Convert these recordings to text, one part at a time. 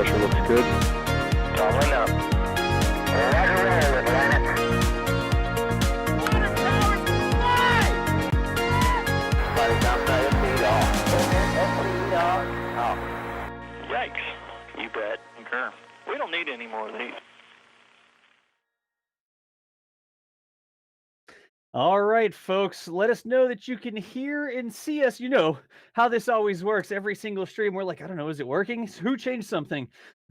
pressure looks good. Doubling up. Roger, roll, Atlantic. Flight downside of speed off. Yikes. You bet. Okay. We don't need any more of these. All right, folks, let us know that you can hear and see us. You know how this always works. Every single stream, we're like, I don't know, is it working? Who changed something?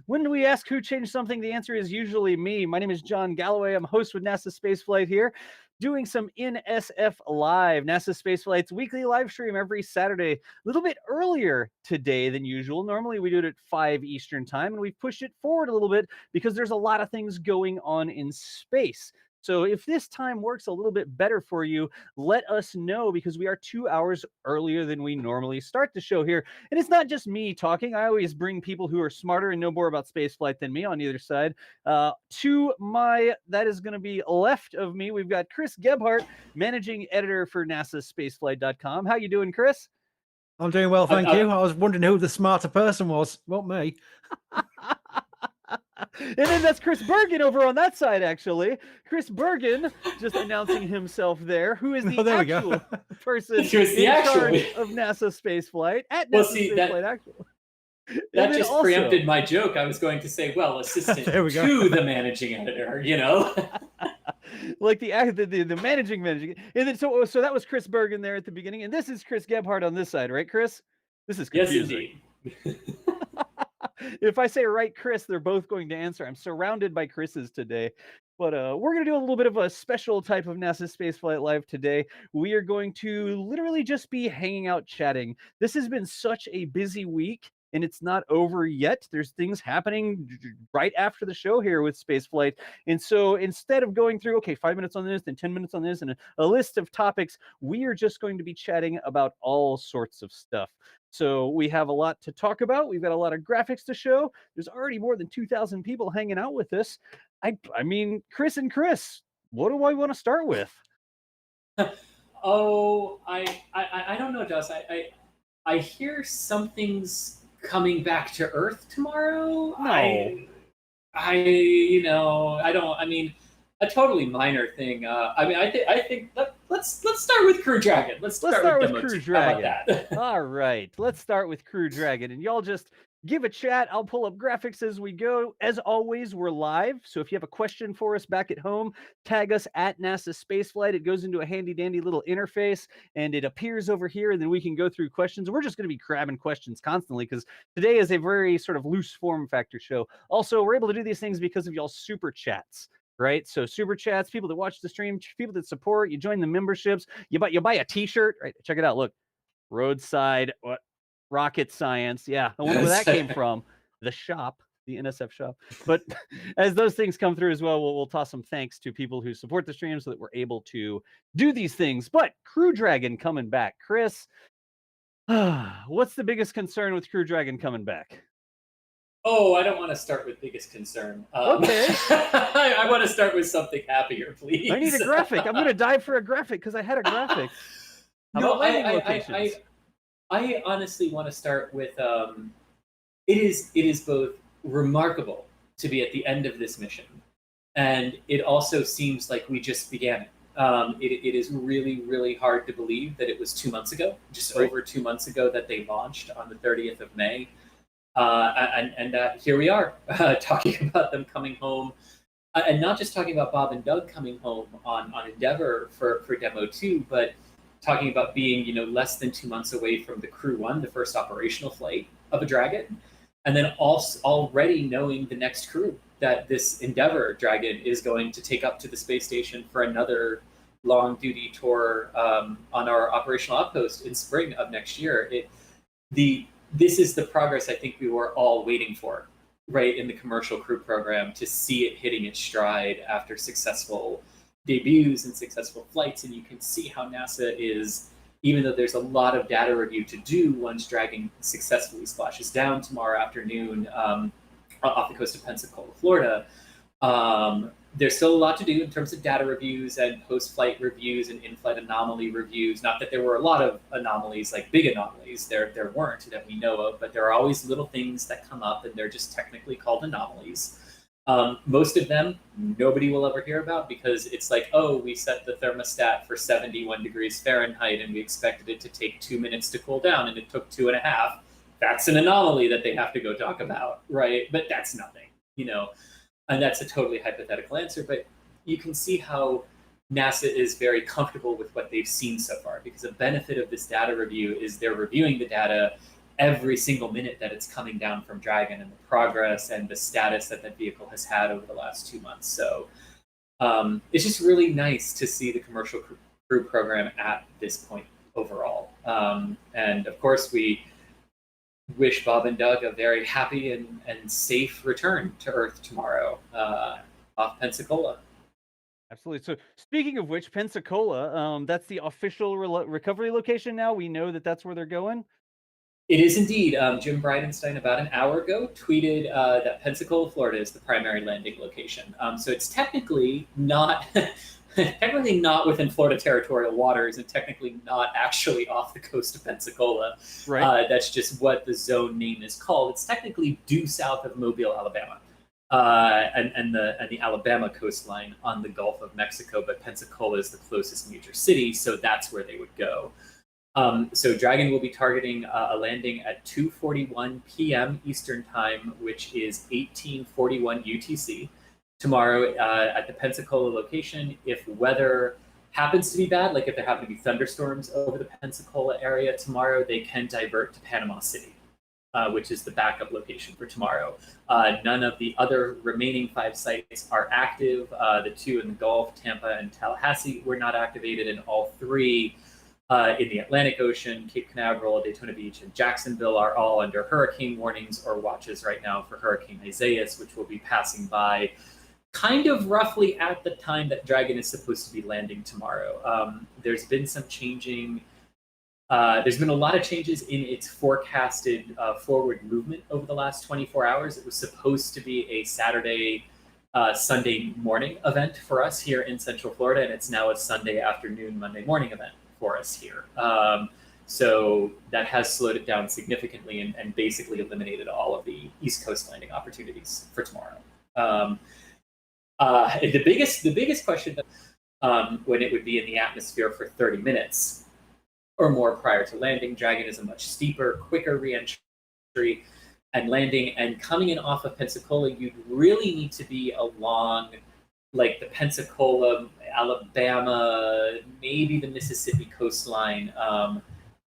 When we ask who changed something, the answer is usually me. My name is John Galloway. I'm a host with NASASpaceflight here, doing some NSF Live, NASASpaceflight's weekly live stream every Saturday, a little bit earlier today than usual. Normally we do it at 5 Eastern time, and we've pushed it forward a little bit because there's a lot of things going on in space. So if this time works a little bit better for you, let us know, because we are 2 hours earlier than we normally start the show here. And it's not just me talking. I always bring people who are smarter and know more about spaceflight than me on either side. To my, that is going to be left of me, we've got Chris Gebhardt, managing editor for NASASpaceflight.com. How you doing, Chris? I'm doing well, thank you. I was wondering who the smarter person was. Not me. And then that's Chris Bergin over on that side, actually. Chris Bergin just announcing himself there, who is the actual person in charge of NASA Spaceflight at NASA Spaceflight Actual. That just preempted my joke. I was going to say, well, assistant to the managing editor, you know? Like the managing. And then so that was Chris Bergin there at the beginning, and this is Chris Gebhardt on this side, right, Chris? This is confusing. Yes, indeed. If I say right, Chris, they're both going to answer. I'm surrounded by Chris's today. But we're going to do a little bit of a special type of NASA Spaceflight Live today. We are going to literally just be hanging out chatting. This has been such a busy week, and it's not over yet. There's things happening right after the show here with Spaceflight. And so instead of going through, okay, 5 minutes on this, then 10 minutes on this, and a list of topics, we are just going to be chatting about all sorts of stuff. So we have a lot to talk about. We've got a lot of graphics to show. There's already more than 2,000 people hanging out with us. I mean, Chris, what do I want to start with? Oh, I don't know, Joss. I hear something's coming back to Earth tomorrow. No. I mean, a totally minor thing. I think let's start with Crew Dragon. Let's start with Crew Dragon. How about that? All right, let's start with Crew Dragon, and y'all just give a chat. I'll pull up graphics as we go. As always, we're live, so if you have a question for us back at home, tag us at NASA Spaceflight. It goes into a handy-dandy little interface, and it appears over here, and then we can go through questions. We're just going to be grabbing questions constantly, because today is a very sort of loose form factor show. Also, we're able to do these things because of y'all's super chats. Right, so super chats, people that watch the stream, people that support, you join the memberships, you buy a T-shirt. Right, check it out. Look, roadside rocket science. Yeah, I wonder where that came from. The shop, the NSF shop. But as those things come through as well, we'll toss some thanks to people who support the stream so that we're able to do these things. But Crew Dragon coming back, Chris. What's the biggest concern with Crew Dragon coming back? Oh, I don't want to start with biggest concern. Okay. I want to start with something happier, please. I need a graphic. I'm going to dive for a graphic because I had a graphic. No, I honestly want to start with, it is both remarkable to be at the end of this mission, and it also seems like we just began it. It is really, really hard to believe that it was 2 months ago, just over 2 months ago, that they launched on the 30th of May. And here we are, talking about them coming home, and not just talking about Bob and Doug coming home on Endeavour for Demo 2, but talking about being, less than 2 months away from the Crew 1, the first operational flight of a Dragon, and then also already knowing the next crew that this Endeavour Dragon is going to take up to the space station for another long-duty tour on our operational outpost in spring of next year. This is the progress I think we were all waiting for, right, in the commercial crew program, to see it hitting its stride after successful debuts and successful flights. And you can see how NASA is, even though there's a lot of data review to do once Dragon successfully splashes down tomorrow afternoon off the coast of Pensacola, Florida, There's still a lot to do in terms of data reviews and post-flight reviews and in-flight anomaly reviews. Not that there were a lot of anomalies, like big anomalies. There weren't that we know of, but there are always little things that come up, and they're just technically called anomalies. Most of them, nobody will ever hear about, because it's like, oh, we set the thermostat for 71 degrees Fahrenheit, and we expected it to take 2 minutes to cool down, and it took 2.5. That's an anomaly that they have to go talk about, right? But that's nothing, and that's a totally hypothetical answer. But you can see how NASA is very comfortable with what they've seen so far, because a benefit of this data review is they're reviewing the data every single minute that it's coming down from Dragon, and the progress and the status that that vehicle has had over the last 2 months. So it's just really nice to see the commercial crew program at this point overall. And of course, we wish Bob and Doug a very happy and safe return to Earth tomorrow off Pensacola. Absolutely. So speaking of which, Pensacola, that's the official recovery location now. We know that that's where they're going. It is indeed. Jim Bridenstine, about an hour ago, tweeted that Pensacola, Florida is the primary landing location. So it's technically not within Florida territorial waters, and technically not actually off the coast of Pensacola. Right. That's just what the zone name is called. It's technically due south of Mobile, Alabama, and the Alabama coastline on the Gulf of Mexico. But Pensacola is the closest major city, so that's where they would go. So Dragon will be targeting a landing at 2:41 p.m. Eastern Time, which is 1841 UTC, tomorrow at the Pensacola location. If weather happens to be bad, like if there happen to be thunderstorms over the Pensacola area tomorrow, they can divert to Panama City, which is the backup location for tomorrow. None of the other remaining 5 sites are active. The 2 in the Gulf, Tampa and Tallahassee, were not activated, and all 3 in the Atlantic Ocean, Cape Canaveral, Daytona Beach, and Jacksonville are all under hurricane warnings or watches right now for Hurricane Isaias, which will be passing by kind of roughly at the time that Dragon is supposed to be landing tomorrow. There's been some changing. There's been a lot of changes in its forecasted forward movement over the last 24 hours. It was supposed to be a Saturday, Sunday morning event for us here in Central Florida, and it's now a Sunday afternoon, Monday morning event for us here. So that has slowed it down significantly and basically eliminated all of the East Coast landing opportunities for tomorrow. The biggest question when it would be in the atmosphere for 30 minutes or more prior to landing. Dragon is a much steeper, quicker reentry and landing, and coming in off of Pensacola, you'd really need to be along like the Pensacola, Alabama, maybe the Mississippi coastline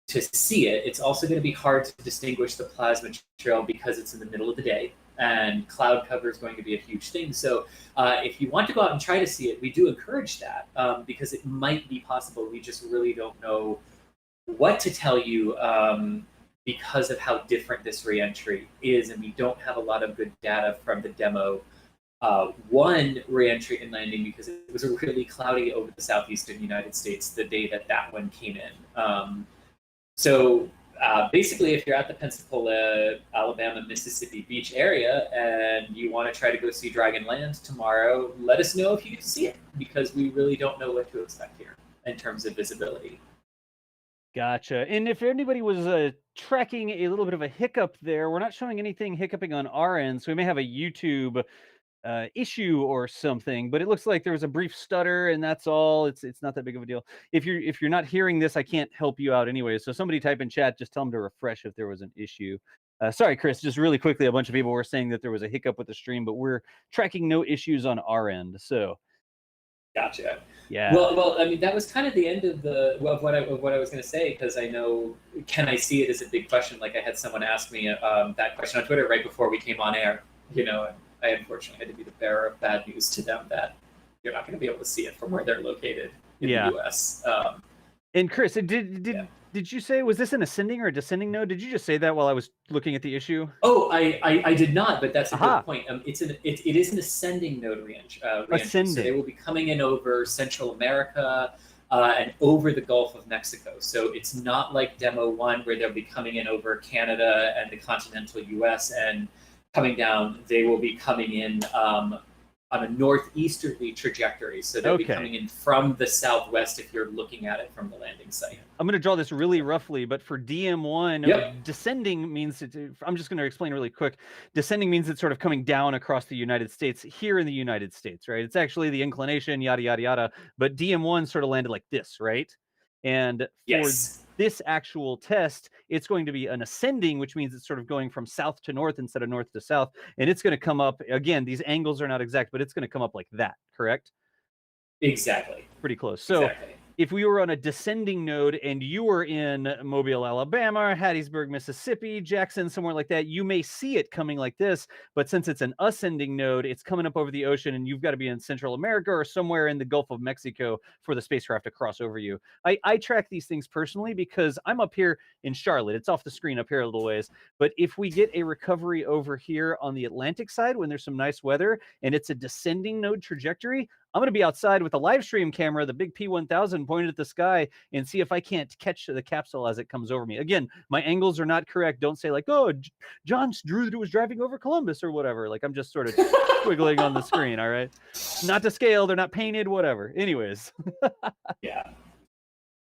to see it. It's also going to be hard to distinguish the plasma trail because it's in the middle of the day, and cloud cover is going to be a huge thing. So if you want to go out and try to see it, we do encourage that because it might be possible. We just really don't know what to tell you because of how different this reentry is, and we don't have a lot of good data from the demo one reentry and landing because it was really cloudy over the southeastern United States the day that one came in. So basically, if you're at the Pensacola, Alabama, Mississippi Beach area and you want to try to go see Dragon land tomorrow, let us know if you get to see it, because we really don't know what to expect here in terms of visibility. Gotcha. And if anybody was tracking a little bit of a hiccup there, we're not showing anything hiccuping on our end, so we may have a YouTube issue or something, but it looks like there was a brief stutter, and that's all. It's not that big of a deal. If you're not hearing this, I can't help you out anyway. So somebody type in chat, just tell them to refresh if there was an issue. Sorry, Chris, just really quickly, a bunch of people were saying that there was a hiccup with the stream, but we're tracking no issues on our end. So Gotcha. yeah. Well, I mean, that was kind of the end of what I was going to say, because I know, can I see it as a big question? Like I had someone ask me that question on Twitter right before we came on air, and I unfortunately had to be the bearer of bad news to them that you're not going to be able to see it from where they're located in the U.S. And Chris, did you say, was this an ascending or a descending node? Did you just say that while I was looking at the issue? Oh, I did not, but that's a good point. It is an ascending node range. Ascending. So they will be coming in over Central America and over the Gulf of Mexico. So it's not like Demo 1 where they'll be coming in over Canada and the continental U.S. and coming down. They will be coming in northeasterly trajectory. So they'll be Okay. coming in from the southwest if you're looking at it from the landing site. I'm going to draw this really roughly, but for DM1, Yep. descending means I'm just going to explain really quick. Descending means it's sort of coming down across the United States here in the United States, right? It's actually the inclination, yada, yada, yada. But DM1 sort of landed like this, right? And for Yes. this actual test, it's going to be an ascending, which means it's sort of going from south to north instead of north to south. And it's going to come up, again, these angles are not exact, but it's going to come up like that, correct? Exactly. Pretty close. So Exactly. if we were on a descending node and you were in Mobile, Alabama, Hattiesburg, Mississippi, Jackson, somewhere like that, you may see it coming like this. But since it's an ascending node, it's coming up over the ocean and you've got to be in Central America or somewhere in the Gulf of Mexico for the spacecraft to cross over you. I track these things personally because I'm up here in Charlotte. It's off the screen up here a little ways. But if we get a recovery over here on the Atlantic side when there's some nice weather and it's a descending node trajectory, I'm going to be outside with a live stream camera, the big P1000, pointed at the sky and see if I can't catch the capsule as it comes over me. Again, my angles are not correct. Don't say like, oh, John Drew was driving over Columbus or whatever. Like I'm just sort of twiggling on the screen. All right. Not to scale. They're not painted, whatever. Anyways. Yeah.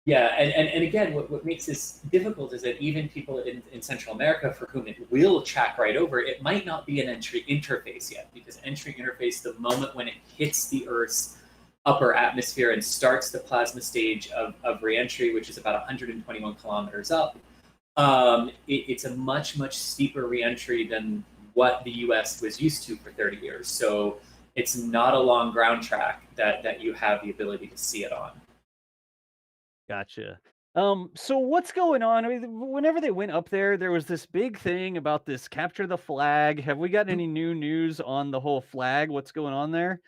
Yeah, and again, what makes this difficult is that even people in Central America for whom it will track right over, it might not be an entry interface yet, because entry interface, the moment when it hits the Earth's upper atmosphere and starts the plasma stage of reentry, which is about 121 kilometers up, it's a much, much steeper reentry than what the US was used to for 30 years. So it's not a long ground track that you have the ability to see it on. Gotcha. So what's going on? I mean, whenever they went up there, there was this big thing about this capture the flag. Have we got any new news on the whole flag? What's going on there?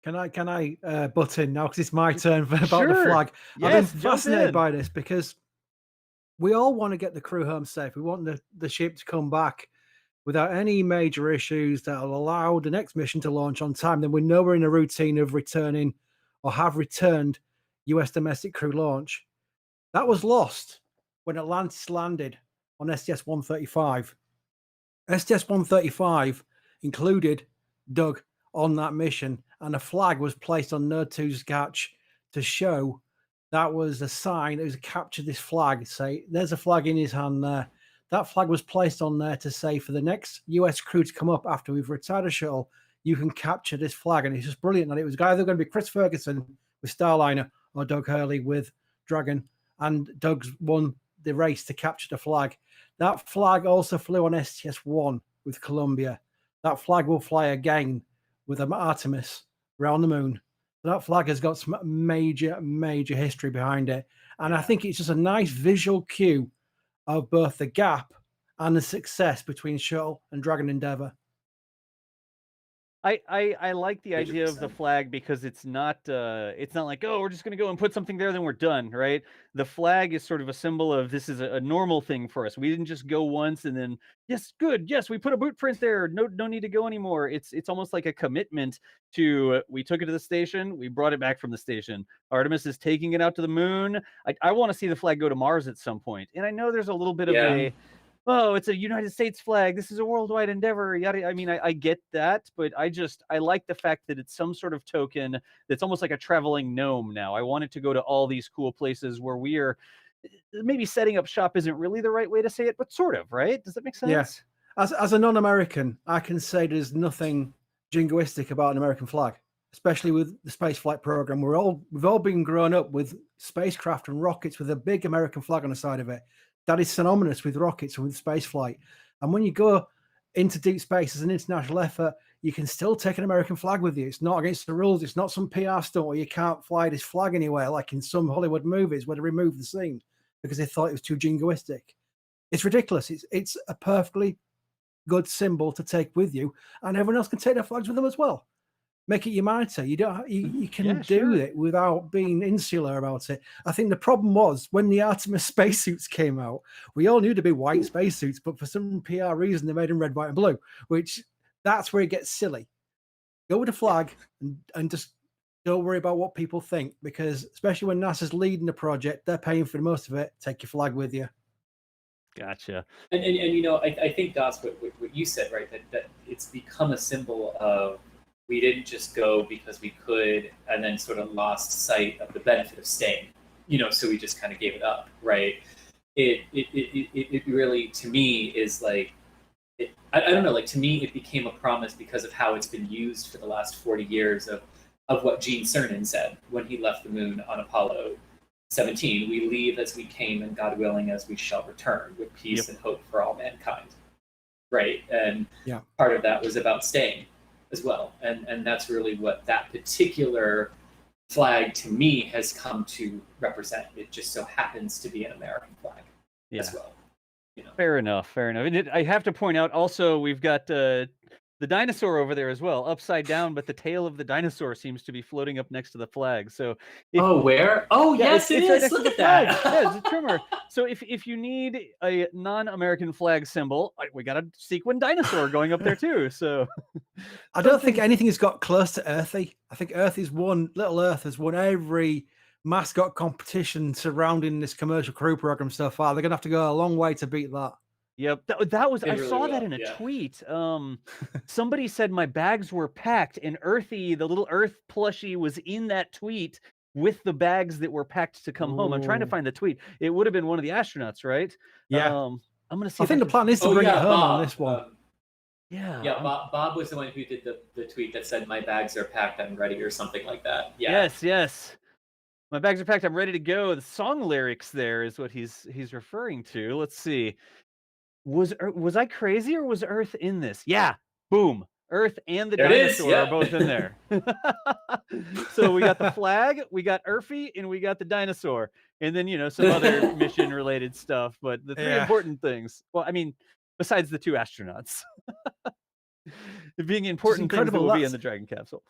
Can I butt in now because it's my turn about the Sure. flag? I've Yes, been jump fascinated in. by this because we all want to get the crew home safe. We want the ship to come back without any major issues that will allow the next mission to launch on time. Then we know we're in a routine of returning or have returned US domestic crew launch. That was lost when Atlantis landed on STS-135. STS-135 included Doug on that mission, and a flag was placed on Nerd 2's catch to show that was a sign. It was capture this flag. Say, there's a flag in his hand there. That flag was placed on there to say for the next US crew to come up after we've retired a shuttle, you can capture this flag. And it's just brilliant. And it was either going to be Chris Ferguson with Starliner or Doug Hurley with Dragon. And Doug's won the race to capture the flag. That flag also flew on STS-1 with Columbia. That flag will fly again with Artemis around the moon. That flag has got some major, major history behind it. And I think it's just a nice visual cue of both the gap and the success between Shuttle and Dragon Endeavour. I like the idea of the 100%. flag because it's not like, oh, we're just gonna go and put something there, then we're done, right? The flag is sort of a symbol of this is a normal thing for us. We didn't just go once and then yes, good, yes, we put a boot print there. No need to go anymore. It's almost like a commitment to we took it to the station, we brought it back from the station. Artemis is taking it out to the moon. I want to see the flag go to Mars at some point. And I know there's a little bit of a oh, it's a United States flag. This is a worldwide endeavor. Yada. I mean, I get that, but I like the fact that it's some sort of token that's almost like a traveling gnome now. I want it to go to all these cool places where we are. Maybe setting up shop isn't really the right way to say it, but sort of, right? Does that make sense? Yes. As a non-American, I can say there's nothing jingoistic about an American flag, especially with the spaceflight program. We've all been grown up with spacecraft and rockets with a big American flag on the side of it. That is synonymous with rockets and with spaceflight. And when you go into deep space as an international effort, you can still take an American flag with you. It's not against the rules. It's not some PR stunt where you can't fly this flag anywhere, like in some Hollywood movies where they remove the scene because they thought it was too jingoistic. It's ridiculous. It's a perfectly good symbol to take with you, and everyone else can take their flags with them as well. Make it your mitre. You can do it without being insular about it. I think the problem was when the Artemis spacesuits came out, we all knew to be white spacesuits, but for some PR reason they made them red, white, and blue, which that's where it gets silly. Go with a flag and just don't worry about what people think, because especially when NASA's leading the project, they're paying for most of it. Take your flag with you. Gotcha. And you know, I think that's what you said, right? That it's become a symbol of We didn't just go because we could and then sort of lost sight of the benefit of staying, so we just kind of gave it up, right? It really, to me, is like, I don't know, like, to me, it became a promise because of how it's been used for the last 40 years of what Gene Cernan said when he left the moon on Apollo 17. We leave as we came, and God willing, as we shall return, with peace and hope for all mankind. Right? And part of that was about staying as well. And that's really what that particular flag, to me, has come to represent. It just so happens to be an American flag as well. Fair enough. And I have to point out also, we've got the dinosaur over there as well, upside down, but the tail of the dinosaur seems to be floating up next to the flag. So where? Oh, yes, it is. Look at that. Yeah, it's a trimmer. So if you need a non-American flag symbol, we got a sequin dinosaur going up there too. So I don't think anything has got close to Earthy. I think Little Earth has won every mascot competition surrounding this commercial crew program so far. They're gonna have to go a long way to beat that. Yep, that was. I saw that in a tweet. Somebody said my bags were packed, and Earthy, the little Earth plushie, was in that tweet with the bags that were packed to come home. I'm trying to find the tweet. It would have been one of the astronauts, right? Yeah. I'm gonna see. I think the plan is to bring it home Bob, on this one. Bob was the one who did the tweet that said, "My bags are packed, I'm ready," or something like that. Yes. My bags are packed, I'm ready to go. The song lyrics there is what he's referring to. Let's see. Was I crazy, or was Earth in this? Yeah, boom. Earth and the dinosaur are both in there. So we got the flag, we got Earthy, and we got the dinosaur. And then, some other mission-related stuff. But the three important things, well, I mean, besides the two astronauts. Being important things that will be in the Dragon capsule.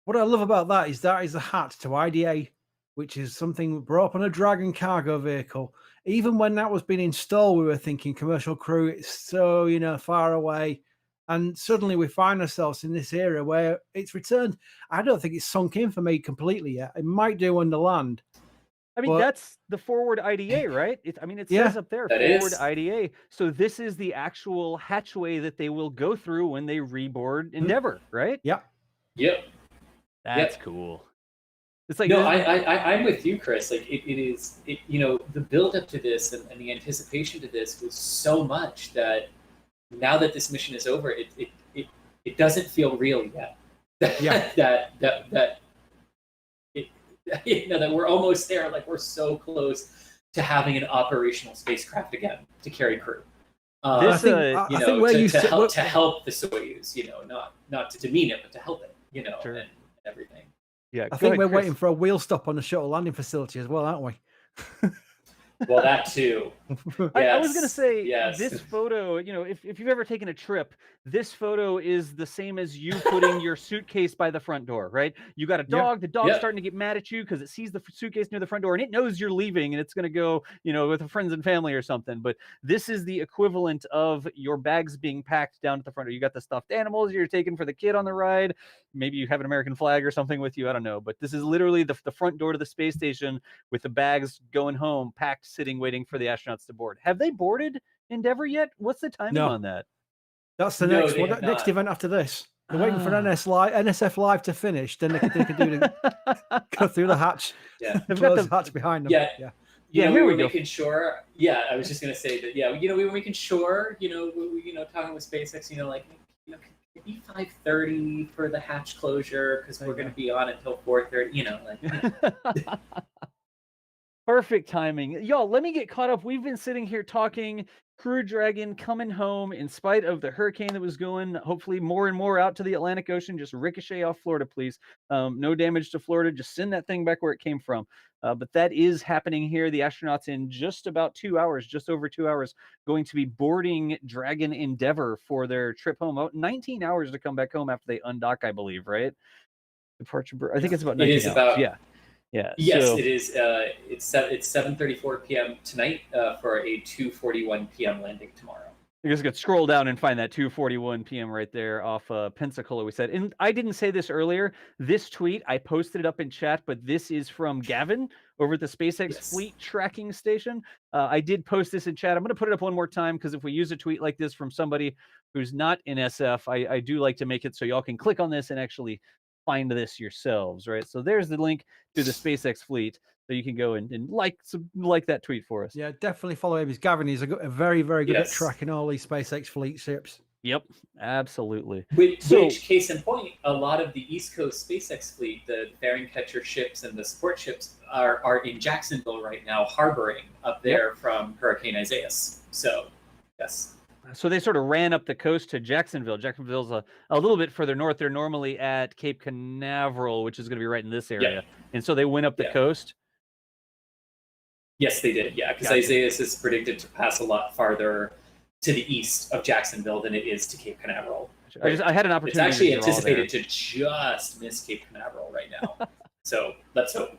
What I love about that is a hat to IDA, which is something brought up on a Dragon cargo vehicle. Even when that was being installed, we were thinking commercial crew, it's so, far away. And suddenly we find ourselves in this era where it's returned. I don't think it's sunk in for me completely yet. It might do when they land. I mean, that's the forward IDA, right? It says up there, forward IDA. So this is the actual hatchway that they will go through when they reboard Endeavour, right? Yep. That's cool. It's like, no, I'm with you, Chris. Like it is, the build up to this and the anticipation to this was so much that now that this mission is over, it doesn't feel real yet. that we're almost there. Like we're so close to having an operational spacecraft again to carry crew. I think to help the Soyuz, not to demean it, but to help it, and everything. Yeah, I think we're waiting for a wheel stop on the shuttle landing facility as well, aren't we? Well, that too. I was going to say, this photo, if you've ever taken a trip, this photo is the same as you putting your suitcase by the front door, right? You got a dog, the dog's starting to get mad at you because it sees the suitcase near the front door and it knows you're leaving and it's going to go, with friends and family or something. But this is the equivalent of your bags being packed down at the front door. You got the stuffed animals you're taking for the kid on the ride. Maybe you have an American flag or something with you. I don't know. But this is literally the front door to the space station with the bags going home, packed, sitting, waiting for the astronauts to board. Have they boarded Endeavour yet? What's the timing on that? That's the next event after this. They're waiting for NSF Live to finish. Then they can go through the hatch. Yeah, close the hatch behind them. We were making sure. Yeah, I was just gonna say that. Yeah, we were making sure. Talking with SpaceX. Maybe 5:30 for the hatch closure because we're gonna be on until 4:30. Perfect timing. Y'all, let me get caught up. We've been sitting here talking Crew Dragon coming home in spite of the hurricane that was going, hopefully more and more out to the Atlantic Ocean. Just ricochet off Florida, please. No damage to Florida. Just send that thing back where it came from. But that is happening here. The astronauts in just about 2 hours, just over 2 hours, going to be boarding Dragon Endeavour for their trip home. 19 hours to come back home after they undock, I believe, right? Departure. I think it's about 19 hours. Yeah. Yes, it is. It's 7:34 p.m. tonight for a 2:41 p.m. landing tomorrow. You guys could scroll down and find that 2:41 p.m. right there off Pensacola. We said, and I didn't say this earlier. This tweet I posted it up in chat, but this is from Gavin over at the SpaceX Yes. Fleet Tracking Station. I did post this in chat. I'm going to put it up one more time because if we use a tweet like this from somebody who's not in SF, I do like to make it so y'all can click on this and actually find this yourselves, right? So there's the link to the SpaceX Fleet. So you can go and like that tweet for us. Yeah, definitely follow him. He's Gavin. He's a very, very good at Yes. tracking all these SpaceX fleet ships. Yep, absolutely. Which, case in point, a lot of the East Coast SpaceX fleet, the fairing catcher ships and the support ships, are in Jacksonville right now, harboring up there from Hurricane Isaias. So, yes. So they sort of ran up the coast to Jacksonville. Jacksonville's a little bit further north. They're normally at Cape Canaveral, which is going to be right in this area. Yeah. And so they went up the coast. Yes, they did. Yeah, because Isaias is predicted to pass a lot farther to the east of Jacksonville than it is to Cape Canaveral. Right? I had an opportunity. It's actually anticipated to just miss Cape Canaveral right now. So let's hope.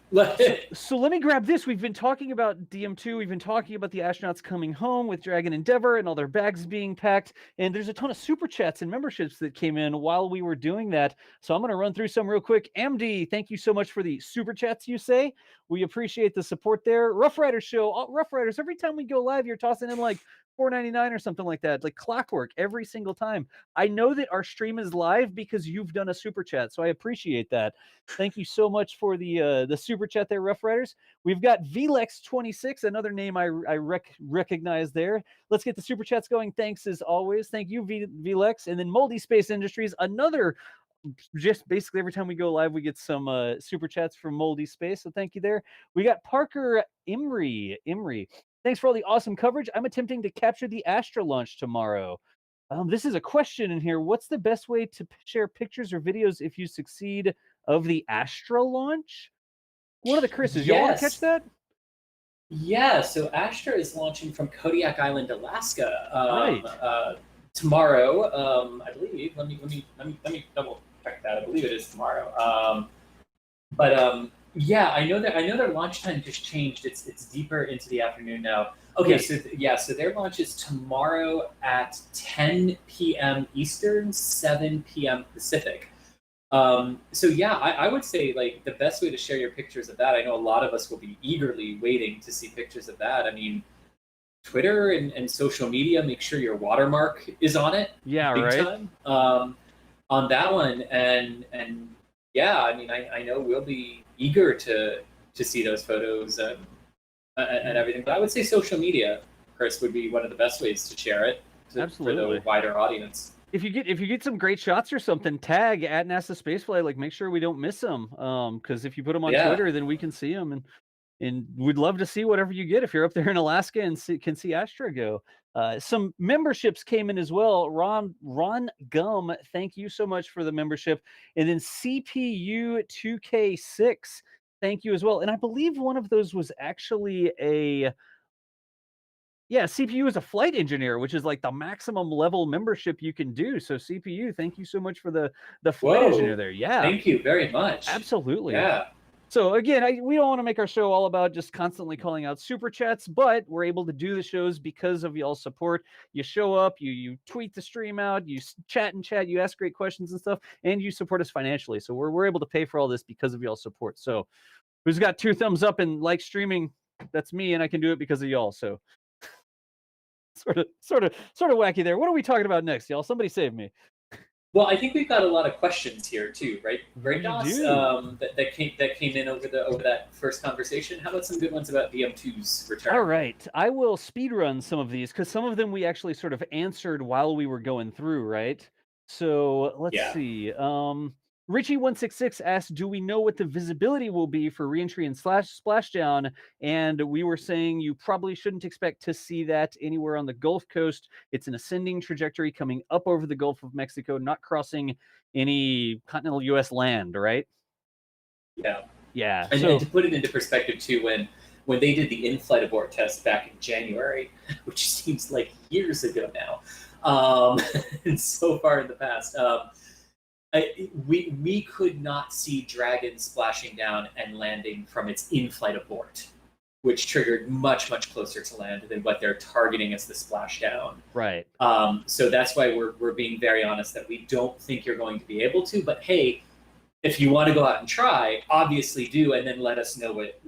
So let me grab this. We've been talking about DM2. We've been talking about the astronauts coming home with Dragon Endeavour and all their bags being packed. And there's a ton of super chats and memberships that came in while we were doing that. So I'm going to run through some real quick. MD, thank you so much for the super chats, you say. We appreciate the support there. Rough Riders Show. Rough Riders, every time we go live, you're tossing in like $4.99 or something like that, like clockwork every single time. I know that our stream is live because you've done a super chat, so I appreciate that. Thank you so much for the super chat there, Rough Riders. We've got Vlex26, another name I recognize there. Let's get the super chats going. Thanks as always. Thank you, Vlex. And then Moldy Space Industries, another. Just basically every time we go live, we get some super chats from Moldy Space. So thank you there. We got Parker Imri. Thanks for all the awesome coverage. I'm attempting to capture the Astra launch tomorrow. This is a question in here. What's the best way to share pictures or videos if you succeed of the Astra launch? What are the Chris's? Y'all want to catch that? Yeah, so Astra is launching from Kodiak Island, Alaska, tomorrow. I believe. Let me double check that. I believe it is tomorrow. Yeah, I know their launch time just changed. It's deeper into the afternoon now. Okay, so their launch is tomorrow at 10 p.m. Eastern, 7 p.m. Pacific. I would say like the best way to share your pictures of that. I know a lot of us will be eagerly waiting to see pictures of that. I mean, Twitter and social media, make sure your watermark is on it. Yeah, big right. Time, on that one, and yeah, I mean, I know we'll be eager to see those photos and everything. But I would say social media, Chris, would be one of the best ways to share it for the wider audience. If you get some great shots or something, tag at NASASpaceflight. Like, make sure we don't miss them. Because if you put them on Twitter, then we can see them, and we'd love to see whatever you get if you're up there in Alaska and can see Astra go. Some memberships came in as well. Ron Gum, thank you so much for the membership. And then CPU 2K6, thank you as well. And I believe one of those was actually CPU is a flight engineer, which is like the maximum level membership you can do. So CPU, thank you so much for the flight engineer there. Yeah. Thank you very much. Absolutely. Yeah. So again, we don't want to make our show all about just constantly calling out super chats, but we're able to do the shows because of y'all's support. You show up, you tweet the stream out, you chat, you ask great questions and stuff, and you support us financially. So we're able to pay for all this because of y'all's support. So who's got 2 thumbs up and like streaming? That's me, and I can do it because of y'all. So sort of wacky there. What are we talking about next, y'all? Somebody save me. Well, I think we've got a lot of questions here too, right? Right, Doss? That came in over that first conversation. How about some good ones about DM2's return? All right, I will speed run some of these because some of them we actually sort of answered while we were going through, right? So let's see. Richie166 asked, do we know what the visibility will be for reentry and splashdown? And we were saying you probably shouldn't expect to see that anywhere on the Gulf Coast. It's an ascending trajectory coming up over the Gulf of Mexico, not crossing any continental U.S. land, right? Yeah. Yeah. And to put it into perspective too, when they did the in-flight abort test back in January, which seems like years ago now, and so far in the past, we could not see Dragon splashing down and landing from its in-flight abort. which triggered much closer to land than what they're targeting as the splashdown. Right. So that's why we're being very honest that we don't think you're going to be able to. But hey, if you want to go out and try, obviously do, and then let us know what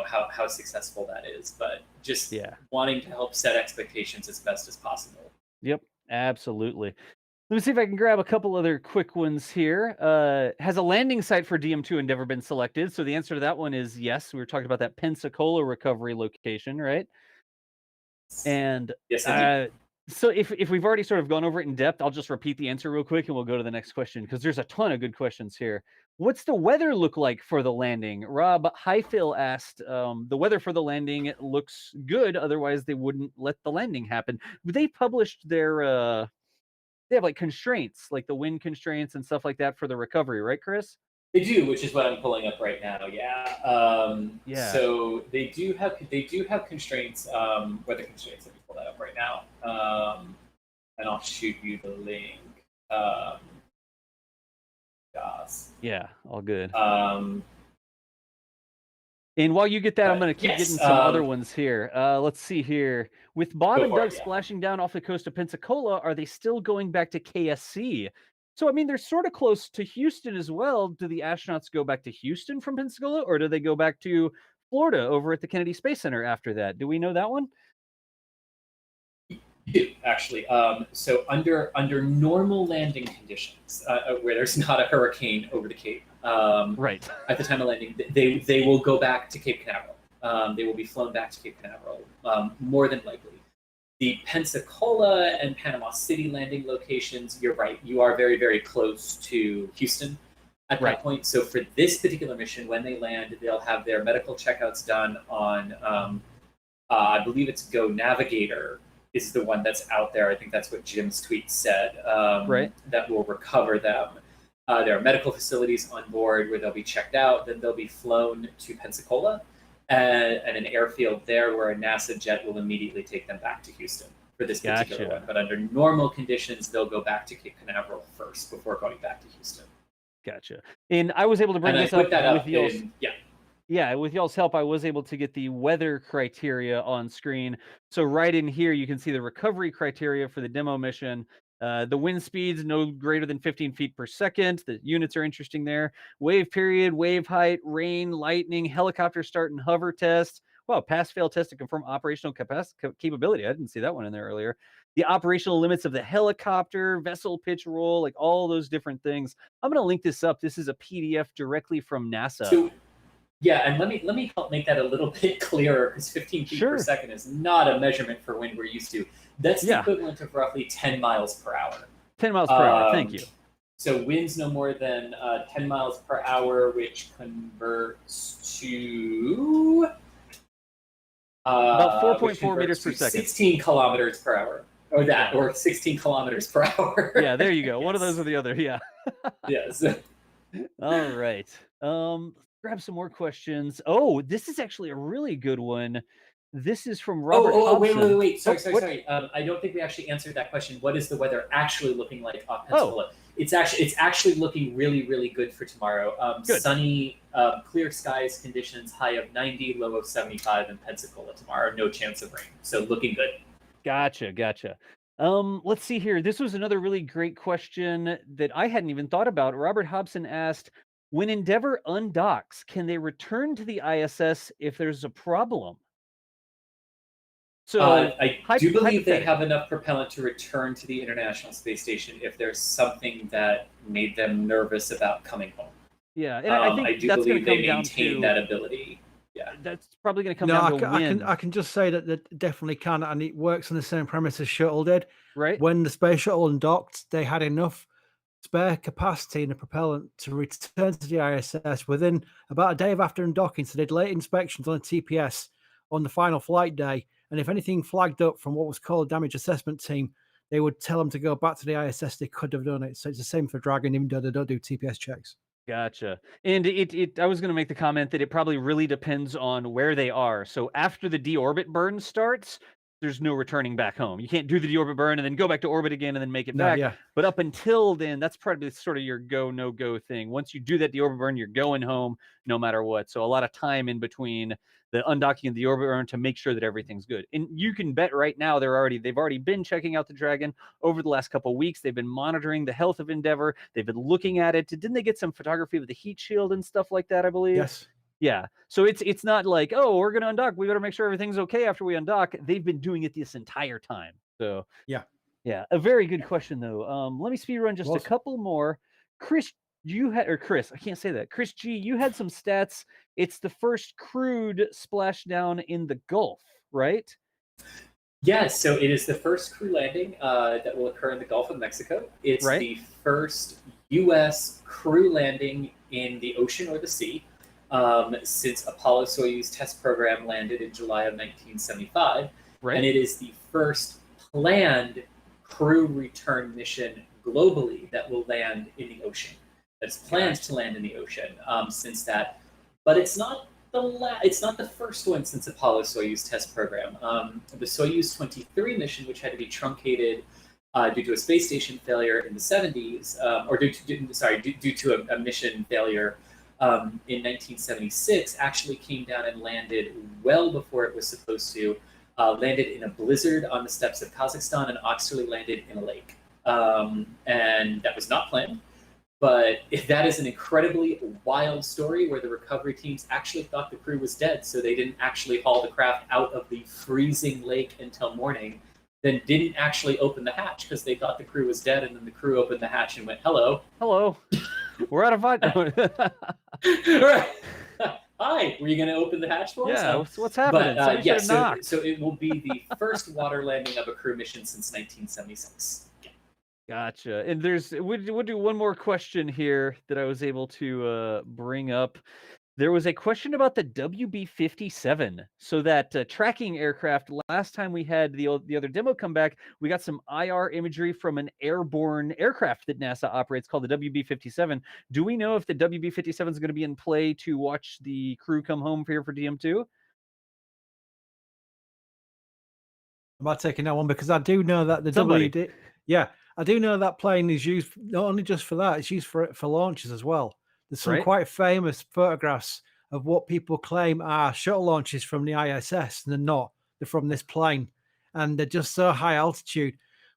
how successful that is. But just wanting to help set expectations as best as possible. Yep, absolutely. Let me see if I can grab a couple other quick ones here. Has a landing site for DM2 Endeavour been selected? So the answer to that one is yes. We were talking about that Pensacola recovery location, right? And yes, so if we've already sort of gone over it in depth, I'll just repeat the answer real quick and we'll go to the next question because there's a ton of good questions here. What's the weather look like for the landing? Rob Highfill asked, the weather for the landing looks good. Otherwise, they wouldn't let the landing happen. They published their... they have like constraints, like the wind constraints and stuff like that for the recovery, right, Chris? They do, which is what I'm pulling up right now. Yeah. So they do have constraints, weather constraints. Let me pull that up right now, and I'll shoot you the link. Yes. Yeah, all good. And while you get that, I'm going to keep getting some other ones here. Let's see here. With Bob and Doug splashing down off the coast of Pensacola, are they still going back to KSC? So, I mean, they're sort of close to Houston as well. Do the astronauts go back to Houston from Pensacola, or do they go back to Florida over at the Kennedy Space Center after that? Do we know that one? Actually, so under normal landing conditions, where there's not a hurricane over the Cape, right at the time of landing, they will go back to Cape Canaveral. They will be flown back to Cape Canaveral, more than likely. The Pensacola and Panama City landing locations, you're right, you are very, very close to Houston at that point. So for this particular mission, when they land, they'll have their medical checkouts done on, I believe it's Go Navigator is the one that's out there. I think that's what Jim's tweet said, that will recover them. There are medical facilities on board where they'll be checked out, then they'll be flown to Pensacola and an airfield there where a NASA jet will immediately take them back to Houston for this particular one. But under normal conditions, they'll go back to Cape Canaveral first before going back to Houston. Gotcha. And I was able to bring this up with y'all's... Yeah, with y'all's help, I was able to get the weather criteria on screen. So right in here, you can see the recovery criteria for the demo mission. The wind speeds no greater than 15 feet per second. The units are interesting there. Wave period, wave height, rain, lightning, helicopter start and hover test. Wow, pass-fail test to confirm operational capability. I didn't see that one in there earlier. The operational limits of the helicopter, vessel pitch roll, like all those different things. I'm going to link this up. This is a PDF directly from NASA. Yeah, and let me help make that a little bit clearer, because 15 feet per second is not a measurement for wind we're used to. That's the equivalent of roughly 10 miles per hour. 10 miles per hour, thank you. So winds no more than 10 miles per hour, which converts to... about 4.4 meters per second. 16 kilometers per hour. Or 16 kilometers per hour. Yeah, there you go. One of those or the other, Yes. All right. Grab some more questions. Oh, this is actually a really good one. This is from Robert Hobson. Wait. Sorry. I don't think we actually answered that question. What is the weather actually looking like off Pensacola? It's actually looking really, really good for tomorrow. Sunny, clear skies conditions, high of 90, low of 75 in Pensacola tomorrow. No chance of rain. So looking good. Gotcha. Let's see here. This was another really great question that I hadn't even thought about. Robert Hobson asked, when Endeavour undocks, can they return to the ISS if there's a problem? So I do believe they have enough propellant to return to the International Space Station if there's something that made them nervous about coming home. Yeah, and I think I do believe they maintain that ability. Yeah, that's probably going to come down to wind. I can just say that it definitely can, and it works on the same premise as Shuttle did. Right. When the space shuttle undocked, they had enough spare capacity in the propellant to return to the ISS within about a day after undocking. So they did late inspections on the TPS on the final flight day, and if anything flagged up from what was called a damage assessment team, they would tell them to go back to the ISS. They could have done it. So it's the same for Dragon, even though they don't do TPS checks. Gotcha. And I was going to make the comment that it probably really depends on where they are. So after the deorbit burn starts, there's no returning back home. You can't do the deorbit burn and then go back to orbit again and then make it back. Yeah. But up until then, that's probably sort of your go, no go thing. Once you do that deorbit burn, you're going home no matter what. So a lot of time in between the undocking and the orbit burn to make sure that everything's good. And you can bet right now they've already been checking out the Dragon over the last couple of weeks. They've been monitoring the health of Endeavour. They've been looking at it. Didn't they get some photography of the heat shield and stuff like that, I believe? Yes. Yeah. So it's not like, oh, we're going to undock. We better make sure everything's okay after we undock. They've been doing it this entire time. So Yeah. a very good question though. Let me speed run just a couple more. Chris, I can't say that. Chris G, you had some stats. It's the first crewed splashdown in the Gulf, right? Yes, so it is the first crew landing that will occur in the Gulf of Mexico. It's the first U.S. crew landing in the ocean or the sea since Apollo-Soyuz test program landed in July of 1975. Right. And it is the first planned crew return mission globally that will land in the ocean. That's planned to land in the ocean since that. But it's not the first one since Apollo-Soyuz test program. The Soyuz 23 mission, which had to be truncated due to a space station failure in the 70s, or due to a mission failure in 1976, actually came down and landed well before it was supposed to. Landed in a blizzard on the steppes of Kazakhstan and actually landed in a lake. And that was not planned. But that is an incredibly wild story where the recovery teams actually thought the crew was dead, so they didn't actually haul the craft out of the freezing lake until morning, then didn't actually open the hatch because they thought the crew was dead, and then the crew opened the hatch and went, hello. Hello. We're out of vodka. Right. Hi, were you going to open the hatch for us? Yeah, what's happening? But, so it will be the first water landing of a crew mission since 1976. Gotcha. And we'll do one more question here that I was able to bring up. There was a question about the WB-57. So that tracking aircraft, last time we had the other demo come back, we got some IR imagery from an airborne aircraft that NASA operates called the WB-57. Do we know if the WB-57 is going to be in play to watch the crew come home here for DM2? I'm not taking that one because I do know that the WD. Yeah, I do know that plane is used not only just for that; it's used for launches as well. There's some quite famous photographs of what people claim are shuttle launches from the ISS, and they're not. They're from this plane, and they're just so high altitude.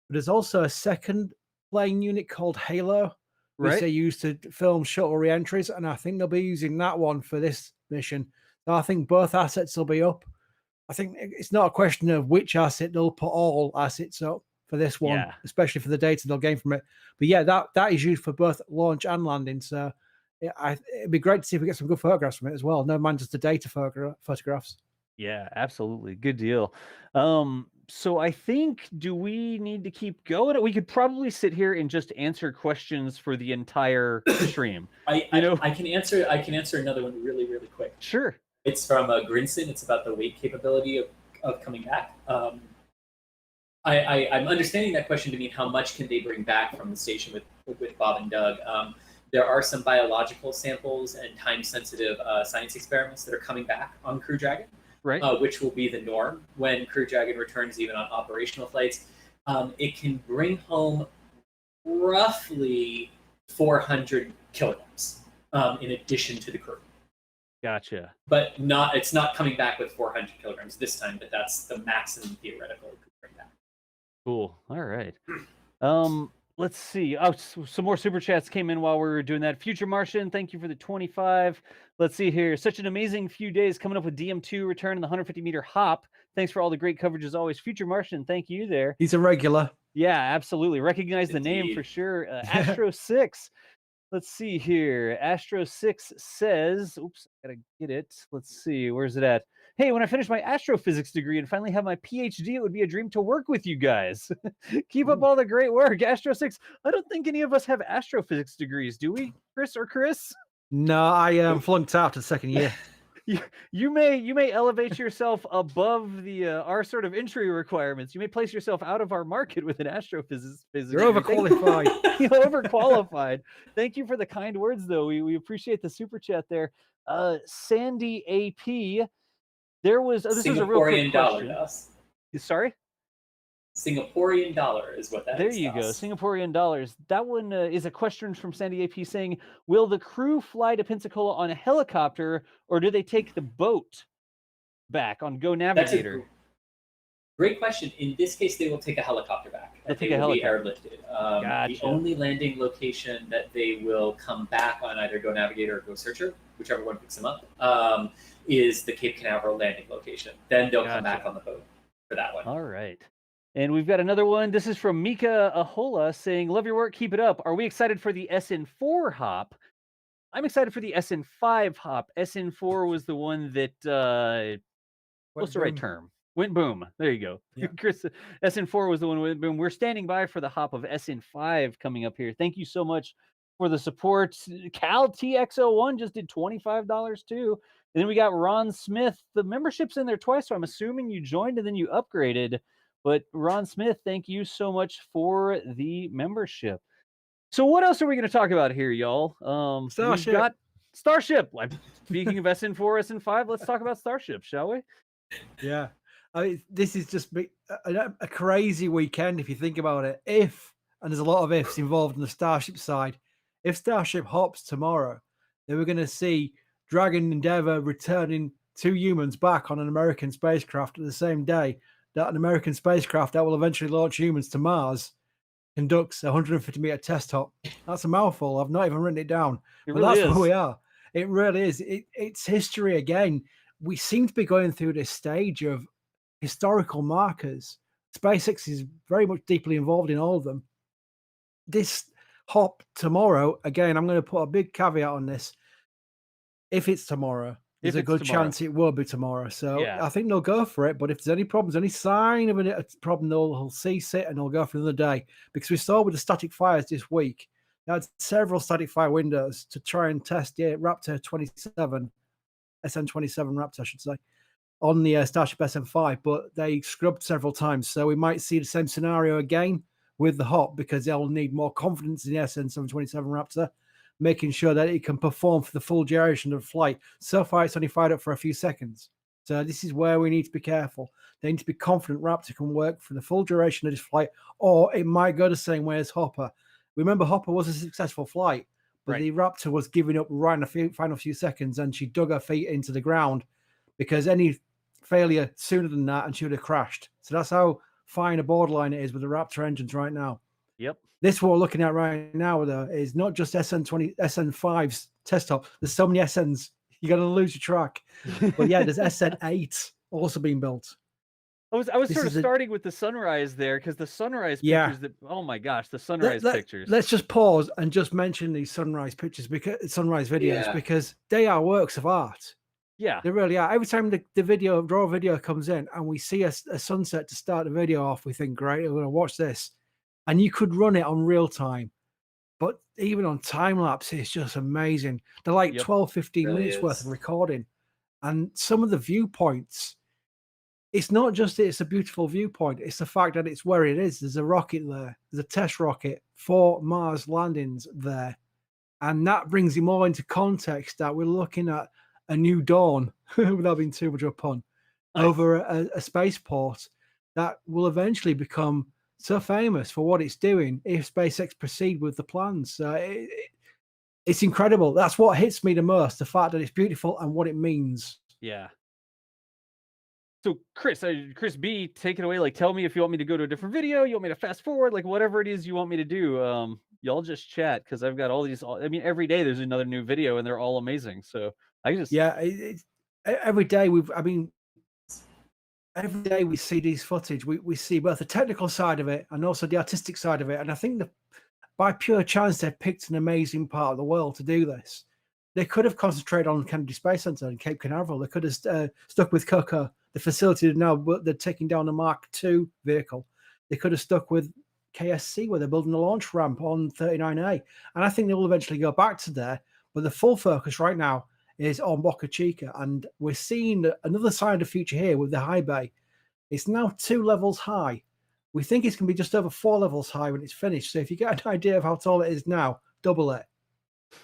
But there's also a second plane unit called Halo, which they use to film shuttle re-entries, and I think they'll be using that one for this mission. So I think both assets will be up. I think it's not a question of which asset. They'll put all assets up for this one, especially for the data they'll gain from it. But yeah, that is used for both launch and landing. So it'd be great to see if we get some good photographs from it as well. No mind just the data photographs. Yeah, absolutely. Good deal. So I think, do we need to keep going? We could probably sit here and just answer questions for the entire stream. I can answer another one really, really quick. Sure. It's from Grinson. It's about the weight capability of coming back. I'm understanding that question to mean how much can they bring back from the station with Bob and Doug. There are some biological samples and time-sensitive science experiments that are coming back on Crew Dragon, which will be the norm when Crew Dragon returns, even on operational flights. It can bring home roughly 400 kilograms in addition to the crew. Gotcha. But it's not coming back with 400 kilograms this time, but that's the maximum theoretical it could bring back. Cool. All right. Let's see. Oh, some more super chats came in while we were doing that. Future Martian, thank you for the 25. Let's see here. Such an amazing few days coming up with DM2 return and the 150-meter hop. Thanks for all the great coverage as always. Future Martian, thank you there. He's a regular. Yeah, absolutely. Recognize the name for sure. Astro 6. Let's see here. Astro 6 says, oops, I gotta get it. Let's see, where's it at? Hey, when I finish my astrophysics degree and finally have my PhD, it would be a dream to work with you guys. Keep up all the great work. Astro 6, I don't think any of us have astrophysics degrees, do we, Chris or Chris? No, I flunked out the second year. You may elevate yourself above the our sort of entry requirements. You may place yourself out of our market with an astrophysics. You're overqualified. You're overqualified. Thank you for the kind words, though. We appreciate the super chat there. Sandy AP. There was this is a real quick question. Sorry? Singaporean dollar is what that There is. you go, Das. Singaporean dollars. That one is a question from Sandy AP saying, will the crew fly to Pensacola on a helicopter, or do they take the boat back on Go That's a Navigator? great question. In this case, they will take a helicopter back. They'll And take they a will be helicopter. airlifted. The Gotcha. only landing location that they will come back on, either Go Navigator or Go Searcher, whichever one picks them up, is the Cape Canaveral landing location. Then they'll come back Gotcha. on the boat for that one. All right. And we've got another one. This is from Mika Ahola saying, love your work, keep it up. Are we excited for the SN4 hop? I'm excited for the SN5 hop. SN4 was the one that, what's the right term? Went boom. There you go. Yeah. Chris, SN4 was the one went boom. We're standing by for the hop of SN5 coming up here. Thank you so much for the support. Cal TX01 just did $25 too. And then we got Ron Smith. The membership's in there twice, so I'm assuming you joined and then you upgraded. But Ron Smith, thank you so much for the membership. So what else are we going to talk about here, y'all? Starship. We've got Starship. Speaking of SN4, SN5, let's talk about Starship, shall we? Yeah. I mean, this is just a crazy weekend if you think about it. If, and there's a lot of ifs involved in the Starship side, if Starship hops tomorrow, then we're going to see Dragon Endeavour returning 2 humans back on an American spacecraft at the same day that an American spacecraft that will eventually launch humans to Mars conducts a 150-meter test hop. That's a mouthful. I've not even written it down. It But really that's is. where we are. It really is. It's history again. We seem to be going through this stage of historical markers. SpaceX is very much deeply involved in all of them. This hop tomorrow, again, I'm going to put a big caveat on this. If it's tomorrow, there's a good chance it will be tomorrow. So Yeah. I think they'll go for it. But if there's any problems, any sign of a problem, they'll cease it and they'll go for another day. Because we saw with the static fires this week, they had several static fire windows to try and test the Raptor 27, SN27 Raptor, I should say, on the Starship SN5, but they scrubbed several times. So we might see the same scenario again with the hop because they'll need more confidence in the SN727 Raptor, making sure that it can perform for the full duration of flight. So far, it's only fired up for a few seconds. So this is where we need to be careful. They need to be confident Raptor can work for the full duration of this flight, or it might go the same way as Hopper. Remember, Hopper was a successful flight, but the Raptor was giving up right in the final few seconds, and she dug her feet into the ground because any failure sooner than that and she would have crashed. So that's how fine a borderline it is with the Raptor engines right now. Yep. This what we're looking at right now though is not just SN5's test hop. There's so many SNs you're gonna lose your track. But yeah, there's SN8 also being built. I was sort of starting with the sunrise there because the sunrise pictures that, oh my gosh, the sunrise pictures. Let's just pause and just mention these sunrise pictures, because sunrise videos, because they are works of art. Yeah, they really are. Every time the draw video comes in and we see a sunset to start the video off, we think, great, we're going to watch this. And you could run it on real time. But even on time lapse, it's just amazing. They're like 12, 15 minutes worth of recording. And some of the viewpoints, it's not just it's a beautiful viewpoint. It's the fact that it's where it is. There's a rocket there. There's a test rocket for Mars landings there. And that brings it more into context that we're looking at a new dawn, without being too much of a pun, over a spaceport that will eventually become so famous for what it's doing if SpaceX proceed with the plans. It's incredible. That's what hits me the most, the fact that it's beautiful and what it means. Yeah. So Chris B, take it away. Like, tell me if you want me to go to a different video, you want me to fast forward, like whatever it is you want me to do. Y'all just chat because I've got all these. I mean, every day there's another new video and they're all amazing. So I just every day every day we see these footage. We see both the technical side of it and also the artistic side of it. And I think that by pure chance they've picked an amazing part of the world to do this. They could have concentrated on Kennedy Space Center and Cape Canaveral. They could have stuck with Coco, the facility now, but they're taking down the Mark II vehicle. They could have stuck with KSC, where they're building a launch ramp on 39A. And I think they will eventually go back to there. But the full focus right now is on Boca Chica. And we're seeing another side of the future here with the high bay. It's now 2 levels high. We think it's going to be just over 4 levels high when it's finished. So if you get an idea of how tall it is now, double it.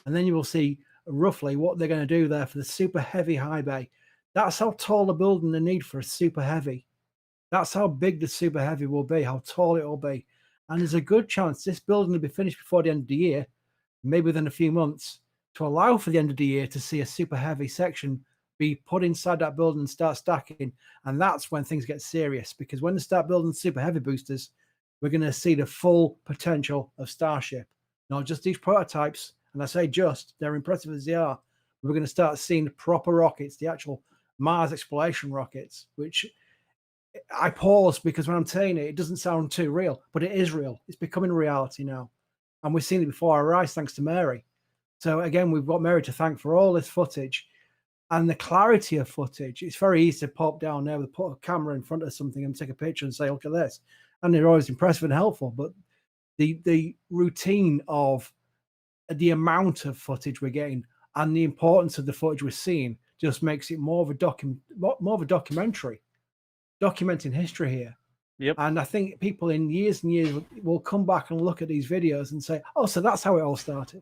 And then you will see roughly what they're going to do there for the super heavy high bay. That's how tall a building they need for a super heavy. That's how big the Super Heavy will be, how tall it will be. And there's a good chance this building will be finished before the end of the year, maybe within a few months, to allow for the end of the year to see a Super Heavy section be put inside that building and start stacking. And that's when things get serious, because when they start building Super Heavy boosters, we're going to see the full potential of Starship. Not just these prototypes, and I say just, they're impressive as they are. We're going to start seeing the proper rockets, the actual Mars exploration rockets, which I pause because when I'm saying it, it doesn't sound too real, but it is real. It's becoming reality now. And we've seen it before our eyes, thanks to Mary. So again, we've got Mary to thank for all this footage and the clarity of footage. It's very easy to pop down there, put a camera in front of something and take a picture and say, look at this. And they're always impressive and helpful. But the routine of the amount of footage we're getting and the importance of the footage we're seeing just makes it more of a documentary, documenting history here. Yep. And I think people in years and years will come back and look at these videos and say, oh, so that's how it all started.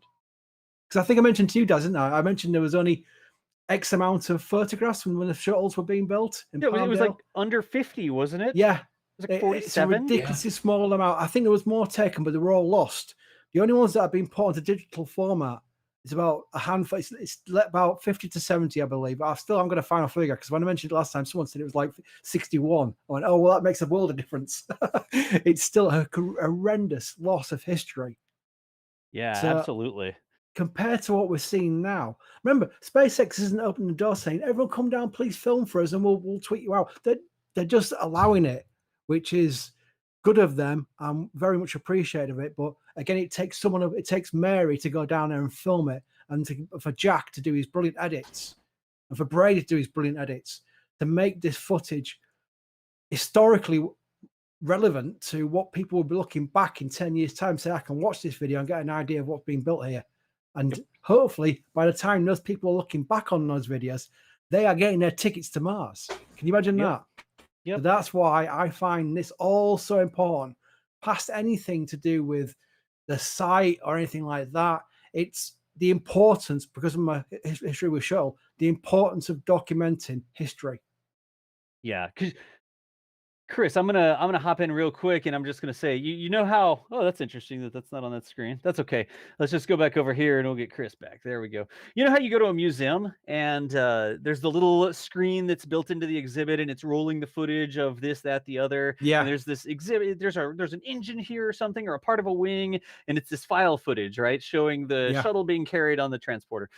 Because I think I mentioned to you, didn't I? I mentioned there was only X amount of photographs when the shuttles were being built. Yeah, it was like under 50, wasn't it? Yeah. It was like 47. It's a ridiculously small amount. I think there was more taken, but they were all lost. The only ones that have been put into digital format is about a handful. It's about 50 to 70, I believe. I'm going to find a figure, because when I mentioned it last time, someone said it was like 61. I went, oh, well, that makes a world of difference. It's still a horrendous loss of history. Yeah, So, absolutely. Compared to what we're seeing now, remember, SpaceX isn't opening the door saying, everyone come down, please film for us, and we'll tweet you out. They're just allowing it, which is good of them. I'm very much appreciative of it. But again, it takes Mary to go down there and film it, and for Jack to do his brilliant edits, and for Brady to do his brilliant edits, to make this footage historically relevant to what people will be looking back in 10 years' time, say, I can watch this video and get an idea of what's being built here. And hopefully, by the time those people are looking back on those videos, they are getting their tickets to Mars. Can you imagine that? Yep. So that's why I find this all so important. Past anything to do with the site or anything like that, it's the importance, because of my history with shuttle, the importance of documenting history. Yeah, because Chris, I'm gonna hop in real quick, and I'm just gonna say, you know how? Oh, that's interesting that's not on that screen. That's okay. Let's just go back over here, and we'll get Chris back. There we go. You know how you go to a museum, and there's the little screen that's built into the exhibit, and it's rolling the footage of this, that, the other. Yeah. And there's this exhibit. There's an engine here or something, or a part of a wing, and it's this file footage, right, showing the shuttle being carried on the transporter.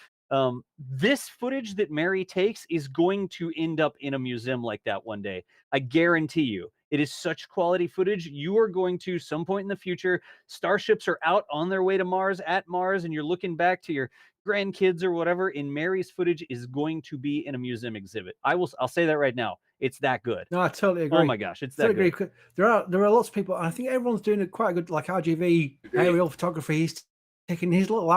This footage that Mary takes is going to end up in a museum like that one day. I guarantee you. It is such quality footage. You are going to, some point in the future, starships are out on their way to Mars, at Mars, and you're looking back to your grandkids or whatever, and Mary's footage is going to be in a museum exhibit. I'll say that right now. It's that good. No, I totally agree. Oh my gosh, it's that good. Agree. There are lots of people, and I think everyone's doing it quite good, like RGV aerial photography. He's taking his little,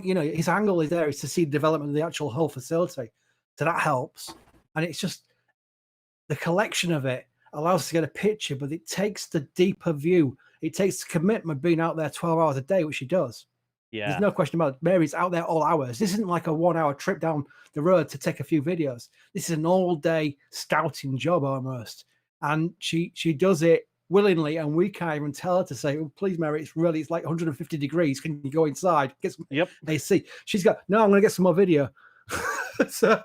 his angle is there, is to see the development of the actual whole facility. So that helps. And it's just the collection of it allows us to get a picture, but it takes the deeper view. It takes the commitment of being out there 12 hours a day, which she does. Yeah. There's no question about it. Mary's out there all hours. This isn't like a 1 hour trip down the road to take a few videos. This is an all day scouting job almost. And she does it willingly, and we can't even tell her to say, oh, please, Mary, it's like 150 degrees. Can you go inside? Get some AC. She's got, no, I'm going to get some more video. So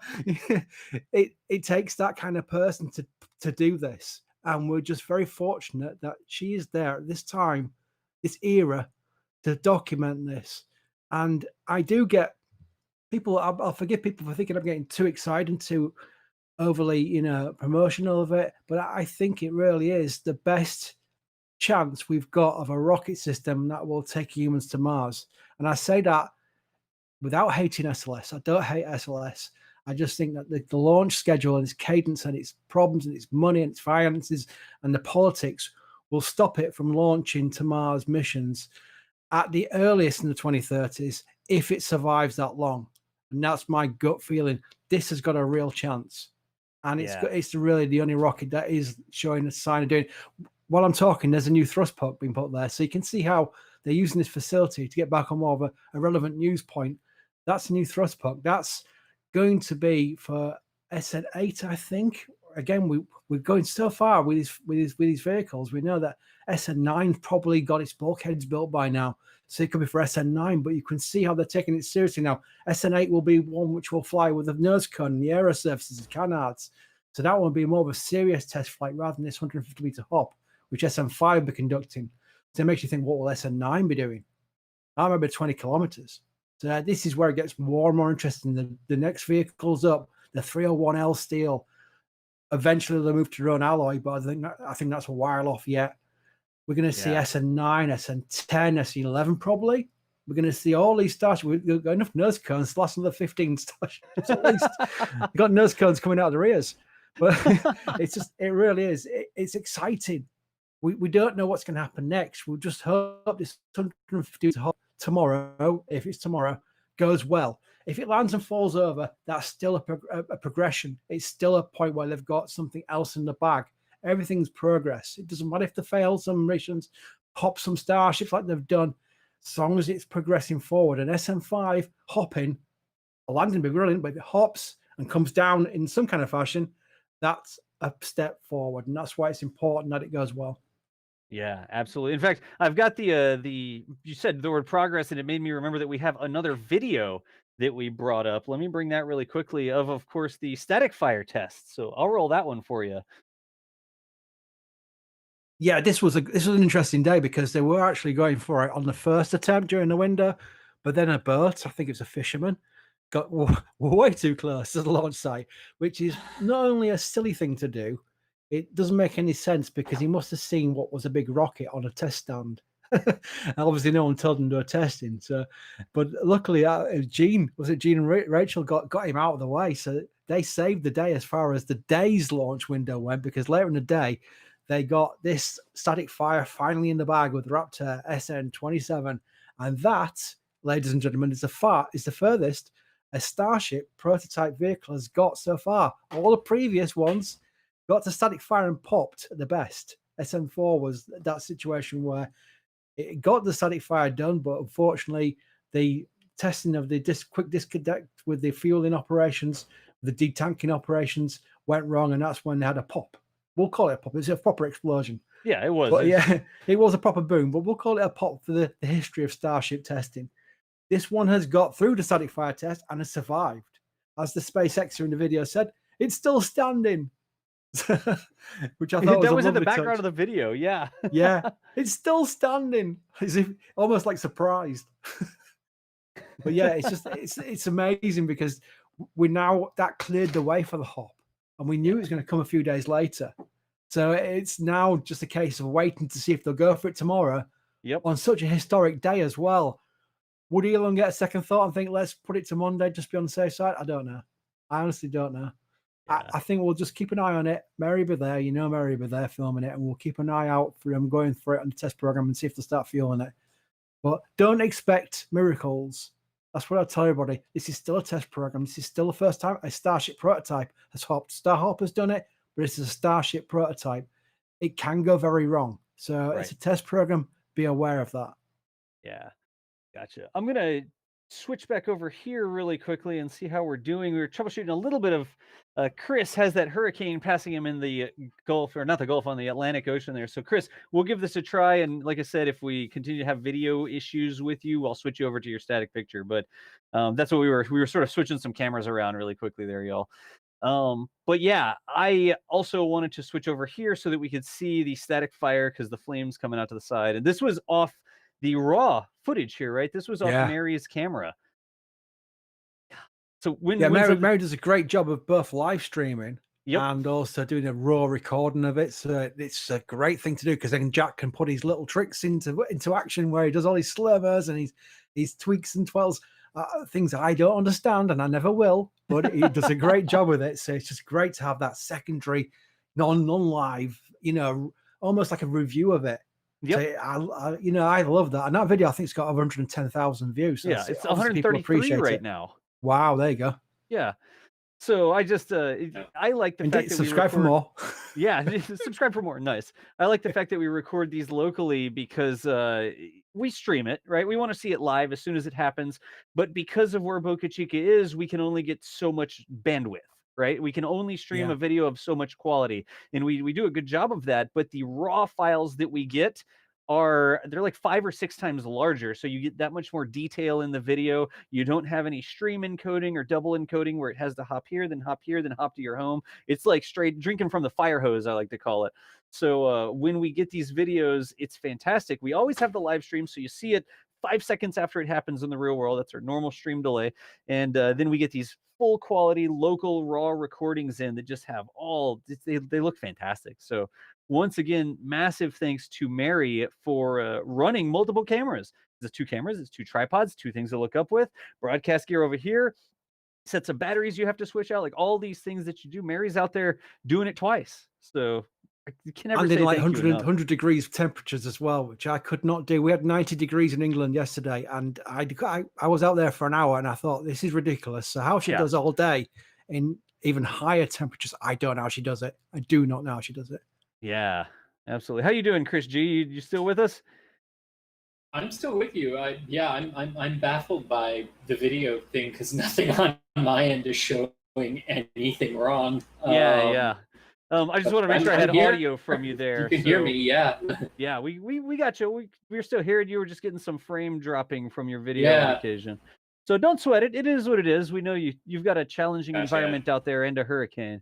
it takes that kind of person to do this, and we're just very fortunate that she is there at this time, this era, to document this. And I do get people, I'll forgive people for thinking I'm getting too excited and too overly promotional of it, but I think it really is the best chance we've got of a rocket system that will take humans to Mars. And I say that without hating SLS. I don't hate SLS. I just think that the launch schedule and its cadence and its problems and its money and its finances and the politics will stop it from launching to Mars missions at the earliest in the 2030s if it survives that long. And that's my gut feeling. This has got a real chance. And it's really the only rocket that is showing a sign of doing it. While I'm talking, there's a new thrust puck being put there. So you can see how they're using this facility to get back on more of a relevant news point. That's a new thrust puck. That's going to be for SN8, I think, again, we're going so far with these vehicles. We know that SN9 probably got its bulkheads built by now, so it could be for SN9. But you can see how they're taking it seriously now. SN8 will be one which will fly with the nose cone and the aero surfaces and canards. So that will be more of a serious test flight rather than this 150-meter hop, which SN5 will be conducting. So it makes you think, what will SN9 be doing? I remember 20 kilometers. So this is where it gets more and more interesting. The next vehicle's up, the 301L steel. Eventually they'll move to their own alloy, but I think that's a while off yet. We're going to see SN9, SN10, SN11 probably. We're going to see all these Starships. We've got enough nose cones to last another 15 Starships at least. We've got nose cones coming out of their ears. But it really is. It's exciting. We don't know what's going to happen next. We'll just hope this 150 tomorrow, if it's tomorrow, goes well. If it lands and falls over, that's still a progression. It's still a point where they've got something else in the bag. Everything's progress. It doesn't matter if they fail some missions, hop some Starships like they've done, as long as it's progressing forward. And SN5 hopping, a landing would be brilliant, but if it hops and comes down in some kind of fashion, that's a step forward. And that's why it's important that it goes well. Yeah, absolutely. In fact, I've got the you said the word progress, and it made me remember that we have another video that we brought up. Let me bring that really quickly of course, the static fire test. So I'll roll that one for you. Yeah, this was an interesting day because they were actually going for it on the first attempt during the window, but then a boat, I think it's a fisherman, got way too close to the launch site, which is not only a silly thing to do, it doesn't make any sense because he must have seen what was a big rocket on a test stand. Obviously, no one told him to do a testing. So, but luckily, Gene and Rachel got him out of the way, so they saved the day as far as the day's launch window went. Because later in the day, they got this static fire finally in the bag with Raptor SN27, and that, ladies and gentlemen, is the furthest a Starship prototype vehicle has got so far. All the previous ones got to static fire and popped at the best. SN4 was that situation where it got the static fire done, but unfortunately, the testing of the quick disconnect with the fueling operations, the detanking operations went wrong, and that's when they had a pop. We'll call it a pop. It's a proper explosion. Yeah, it was. But yeah, it was a proper boom, but we'll call it a pop for the history of Starship testing. This one has got through the static fire test and has survived. As the SpaceXer in the video said, it's still standing. Which I thought was in the background of the video. Yeah. Yeah, it's still standing, as if almost like surprised. But yeah, it's amazing because that cleared the way for the hop, and we knew it was going to come a few days later. So it's now just a case of waiting to see if they'll go for it tomorrow. Yep. On such a historic day as well. Would Elon get a second thought and think, let's put it to Monday, just be on the safe side? I don't know. I honestly don't know. Yeah. I think we'll just keep an eye on it. Mary be there, Mary be there filming it, and we'll keep an eye out for them going for it on the test program and see if they start fueling it. But don't expect miracles. That's what I tell everybody. This is still a test program. This is still the first time a Starship prototype has hopped. Starhopper's done it, but this is a Starship prototype. It can go very wrong. So It's a test program. Be aware of that. Yeah, gotcha. I'm going to switch back over here really quickly and see how we're doing. We were troubleshooting a little bit of Chris has that hurricane passing him in the Gulf, or not the Gulf, on the Atlantic Ocean there. So Chris, we'll give this a try. And like I said, if we continue to have video issues with you, I'll switch you over to your static picture. But that's what we were sort of switching some cameras around really quickly there, y'all. But yeah, I also wanted to switch over here so that we could see the static fire because the flames coming out to the side. And this was off the raw footage here, right? This was off Mary's camera. So Mary does a great job of both live streaming and also doing a raw recording of it. So it's a great thing to do because then Jack can put his little tricks into action where he does all his slurmers and his tweaks and twirls, things I don't understand and I never will, but he does a great job with it. So it's just great to have that secondary, non-live, almost like a review of it. Yep. So I love that. And that video, I think it's got over 110,000 views. So yeah, it's 133 right now. Wow, there you go. Yeah. So I just I like the fact that subscribe for more. Yeah, subscribe for more. Nice. I like the fact that we record these locally because we stream it, right? We want to see it live as soon as it happens, but because of where Boca Chica is, we can only get so much bandwidth, right? We can only stream Yeah. a video of so much quality, and we do a good job of that. But the raw files that we get they're like 5 or 6 times larger, so you get that much more detail in the video. You don't have any stream encoding or double encoding where it has to hop here, then hop here, then hop to your home. It's like straight drinking from the fire hose, I like to call it. So when we get these videos, it's fantastic. We always have the live stream, so you see it 5 seconds after it happens in the real world. That's our normal stream delay. And then we get these full quality local raw recordings in that just have they look fantastic. So once again, massive thanks to Mary for running multiple cameras. It's 2 cameras, it's 2 tripods, 2 things to look up with, broadcast gear over here, sets of batteries you have to switch out, like all these things that you do. Mary's out there doing it twice. So you can never And say in like thank you 100 enough. degrees temperatures as well, which I could not do. We had 90 degrees in England yesterday, and I was out there for an hour, and I thought, this is ridiculous. So how she Yeah. does all day in even higher temperatures, I don't know how she does it. I do not know how she does it. Yeah, absolutely. How you doing, Chris G? You still with us? I'm still with you. I'm baffled by the video thing because nothing on my end is showing anything wrong. Yeah. I just want to make sure I had audio from you there. You can hear me, yeah. Yeah, we got you. We're still hearing you. We're just getting some frame dropping from your video on occasion. So don't sweat it. It is what it is. We know you've got a challenging environment out there and a hurricane.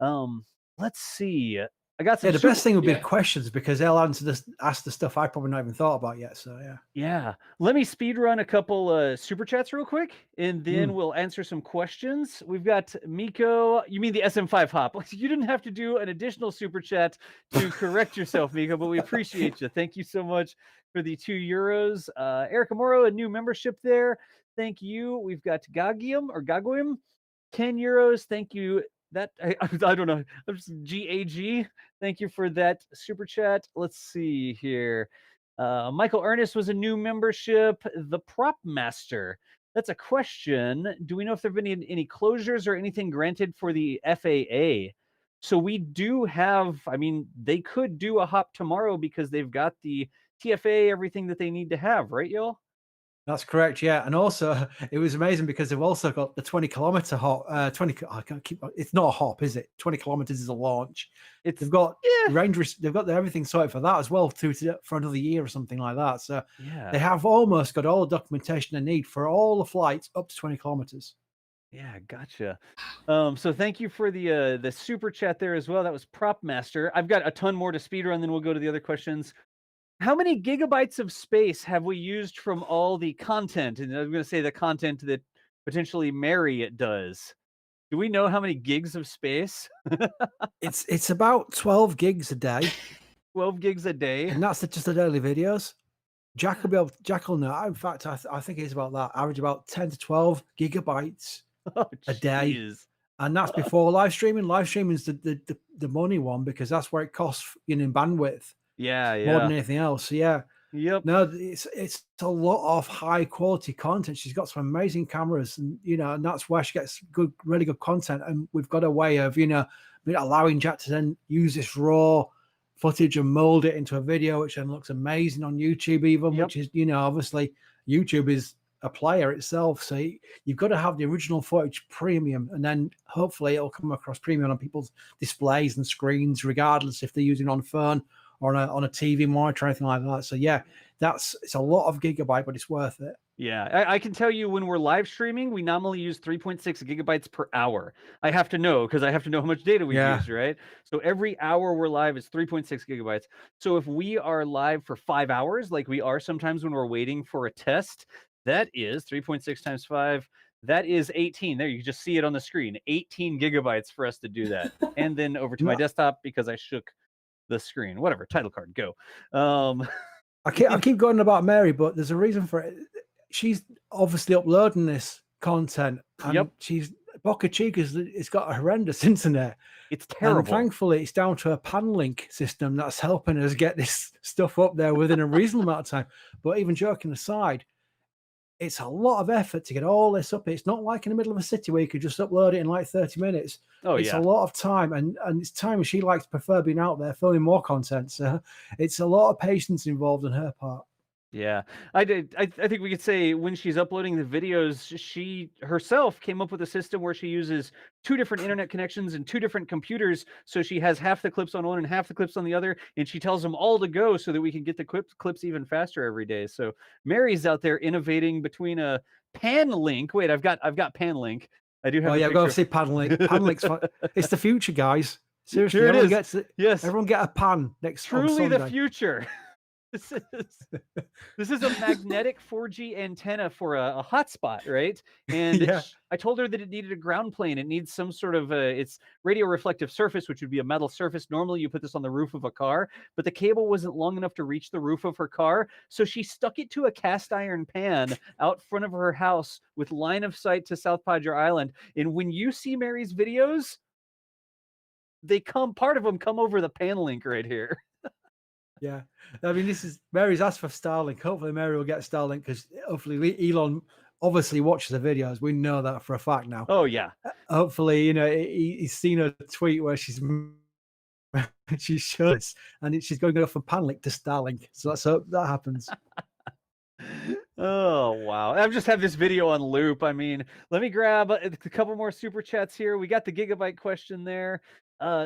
Let's see. I got some. The best thing would be questions, because they'll ask the stuff I probably not even thought about yet. So yeah. Let me speed run a couple super chats real quick, and then we'll answer some questions. We've got Miko. You mean the SM5 hop? You didn't have to do an additional super chat to correct yourself, Miko, but we appreciate you. Thank you so much for the €2. Erica Moro, a new membership there. Thank you. We've got Gaguim, €10. Thank you. That I don't know. GAG. Thank you for that super chat. Let's see here. Michael Ernest was a new membership. The Prop Master. That's a question. Do we know if there have been any closures or anything granted for the FAA? So we do have. I mean, they could do a hop tomorrow because they've got the TFA, everything that they need to have, right, y'all? that's correct, yeah. And also, it was amazing because they've also got the 20-kilometer hop. I can't keep. It's not a hop, is it? 20 kilometers is a launch. They've got range. They've got everything sorted for that as well, for another year or something like that. So they have almost got all the documentation they need for all the flights up to 20 kilometers. Yeah, gotcha. So thank you for the super chat there as well. That was Prop Master. I've got a ton more to speedrun, then we'll go to the other questions. How many gigabytes of space have we used from all the content? And I'm going to say the content that potentially Mary does. Do we know how many gigs of space? It's about 12 gigs a day. 12 gigs a day. And that's just the daily videos. Jack will know. In fact, I think it's about that. Average about 10 to 12 gigabytes a day. And that's before live streaming. Live streaming is the money one, because that's where it costs in bandwidth. Yeah. More than anything else. So Yep. No, it's a lot of high quality content. She's got some amazing cameras, and and that's where she gets really good content. And we've got a way of allowing Jack to then use this raw footage and mold it into a video, which then looks amazing on YouTube, even which is obviously YouTube is a player itself. So you've got to have the original footage premium, and then hopefully it'll come across premium on people's displays and screens, regardless if they're using it on a phone or on a TV monitor or anything like that. So it's a lot of gigabyte, but it's worth it. Yeah, I can tell you when we're live streaming, we nominally use 3.6 gigabytes per hour. I have to know, because I have to know how much data we use, right? So every hour we're live is 3.6 gigabytes. So if we are live for 5 hours, like we are sometimes when we're waiting for a test, that is 3.6 times 5. That is 18. There, you can just see it on the screen. 18 gigabytes for us to do that. And then over to my desktop, because I shook the screen. Whatever, title card, go. I keep going about Mary, but there's a reason for it. She's obviously uploading this content, and she's Boca Chica's. It's got a horrendous internet. It's terrible. And thankfully, it's down to a panlink system that's helping us get this stuff up there within a reasonable amount of time. But even joking aside, it's a lot of effort to get all this up. It's not like in the middle of a city where you could just upload it in like 30 minutes. It's a lot of time, and it's time she likes to prefer being out there filming more content. So it's a lot of patience involved on her part. Yeah, I did. I think we could say when she's uploading the videos, she herself came up with a system where she uses 2 different internet connections and 2 different computers. So she has half the clips on one and half the clips on the other, and she tells them all to go so that we can get the clips even faster every day. So Mary's out there innovating between a pan link. Wait, I've got pan link. I do have. Oh a yeah, I've got to picture. see Panlink. Panlink's fun. It's the future, guys. Seriously, Here it everyone is. gets it. Yes, Everyone get a pan next on truly Sunday. the future. This is a magnetic 4G antenna for a hotspot, right? And Yeah. I told her that it needed a ground plane. It needs some sort of it's radio reflective surface, which would be a metal surface. Normally, you put this on the roof of a car, but the cable wasn't long enough to reach the roof of her car, so she stuck it to a cast iron pan out front of her house with line of sight to South Padre Island. And when you see Mary's videos, part of them come over the pan link right here. Yeah, I mean, this is Mary's asked for Starlink. Hopefully, Mary will get Starlink because hopefully Elon obviously watches the videos. We know that for a fact now. Oh yeah. Hopefully, you know, he's seen a tweet where she shows us, and she's going to go from Panlink to Starlink. So let's hope that happens. Oh wow, I've just had this video on loop. I mean, let me grab a couple more super chats here. We got the gigabyte question there.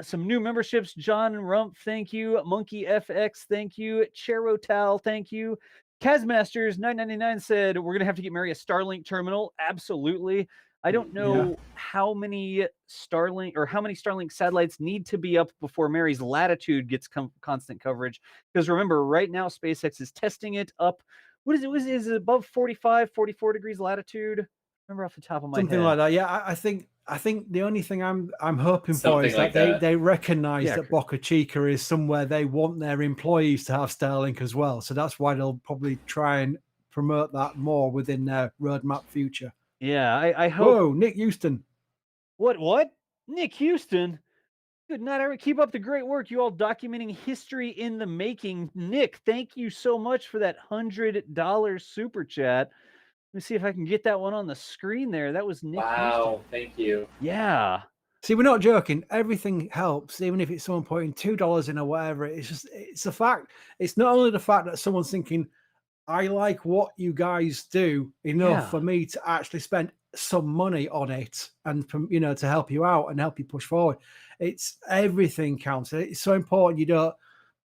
Some new memberships. John Rump, thank you. Monkey FX, thank you. Cherotal, thank you. Kazmasters 999 said we're gonna have to get Mary a Starlink terminal. Absolutely. I don't know how many Starlink satellites need to be up before Mary's latitude gets constant coverage. Because remember, right now SpaceX is testing it up. What is it? Is it above 45, 44 degrees latitude? Remember off the top of my head. Something like that. Yeah, I think the only thing I'm hoping for Something is like that that. they recognize Yeah. that Boca Chica is somewhere they want their employees to have Starlink as well. So that's why they'll probably try and promote that more within their roadmap future. Yeah, I hope. Whoa, Nick Houston. What? Nick Houston? Good night, Eric. Keep up the great work. You all documenting history in the making. Nick, thank you so much for that $100 super chat. Let me see if I can get that one on the screen there. That was Nick Houston. Wow, thank you. Yeah. See, we're not joking. Everything helps, even if it's someone putting $2 in or whatever. It's a fact. It's not only the fact that someone's thinking, I like what you guys do enough for me to actually spend some money on it and, you know, to help you out and help you push forward. It's everything counts. It's so important. You don't.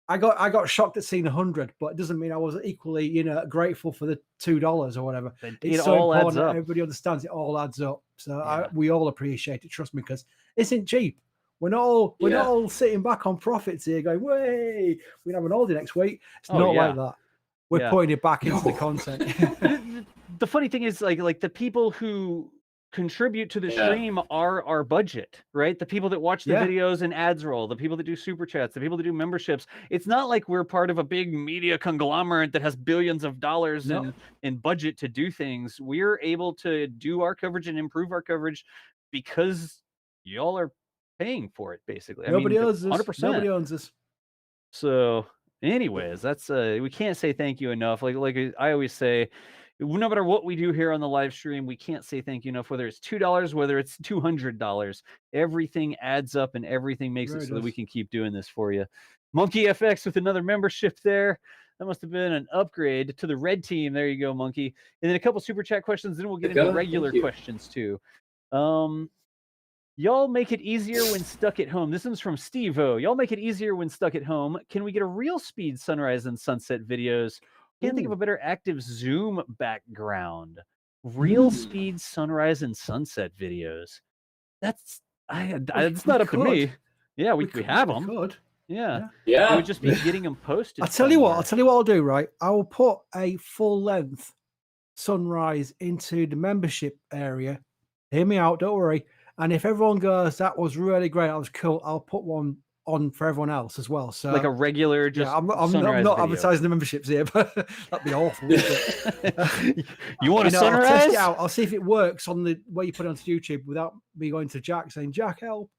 I got shocked at seeing 100, but it doesn't mean I was equally, you know, grateful for the $2 or whatever. It's so all important adds up. that everybody understands it all adds up. So we all appreciate it. Trust me, because it isn't cheap. We're not all sitting back on profits here, going, "Way, we have an holiday next week." It's not like that. We're putting it back into the content. The funny thing is, like the people who contribute to the stream are our budget, right? The people that watch the videos and ads roll, the people that do super chats, the people that do memberships. It's not like we're part of a big media conglomerate that has billions of dollars in budget to do things. We're able to do our coverage and improve our coverage because y'all are paying for it, basically. Nobody owns us. 100%. Nobody owns us. So anyways, that's we can't say thank you enough. Like I always say, no matter what we do here on the live stream, we can't say thank you enough, whether it's $2, whether it's $200. Everything adds up and everything makes it so that we can keep doing this for you. Monkey FX with another membership there. That must have been an upgrade to the red team. There you go, Monkey. And then a couple super chat questions, then we'll get into regular questions too. Y'all make it easier when stuck at home. This one's from Steve-O. Y'all make it easier when stuck at home. Can we get a real speed sunrise and sunset videos? Can't think of a better active zoom background. Real speed sunrise and sunset videos. That's it's not up to me. Yeah, we have them. Could. Yeah. It would just be getting them posted. I'll tell you what I'll do, right? I will put a full length sunrise into the membership area. Hear me out, don't worry. And if everyone goes, that was really great, that was cool, I'll put one on for everyone else as well. So like a regular, just I'm not advertising the memberships here, but that'd be awful. You want a sunrise? I'll test it out. I'll see if it works on the way you put it onto YouTube without me going to Jack saying, "Jack, help,"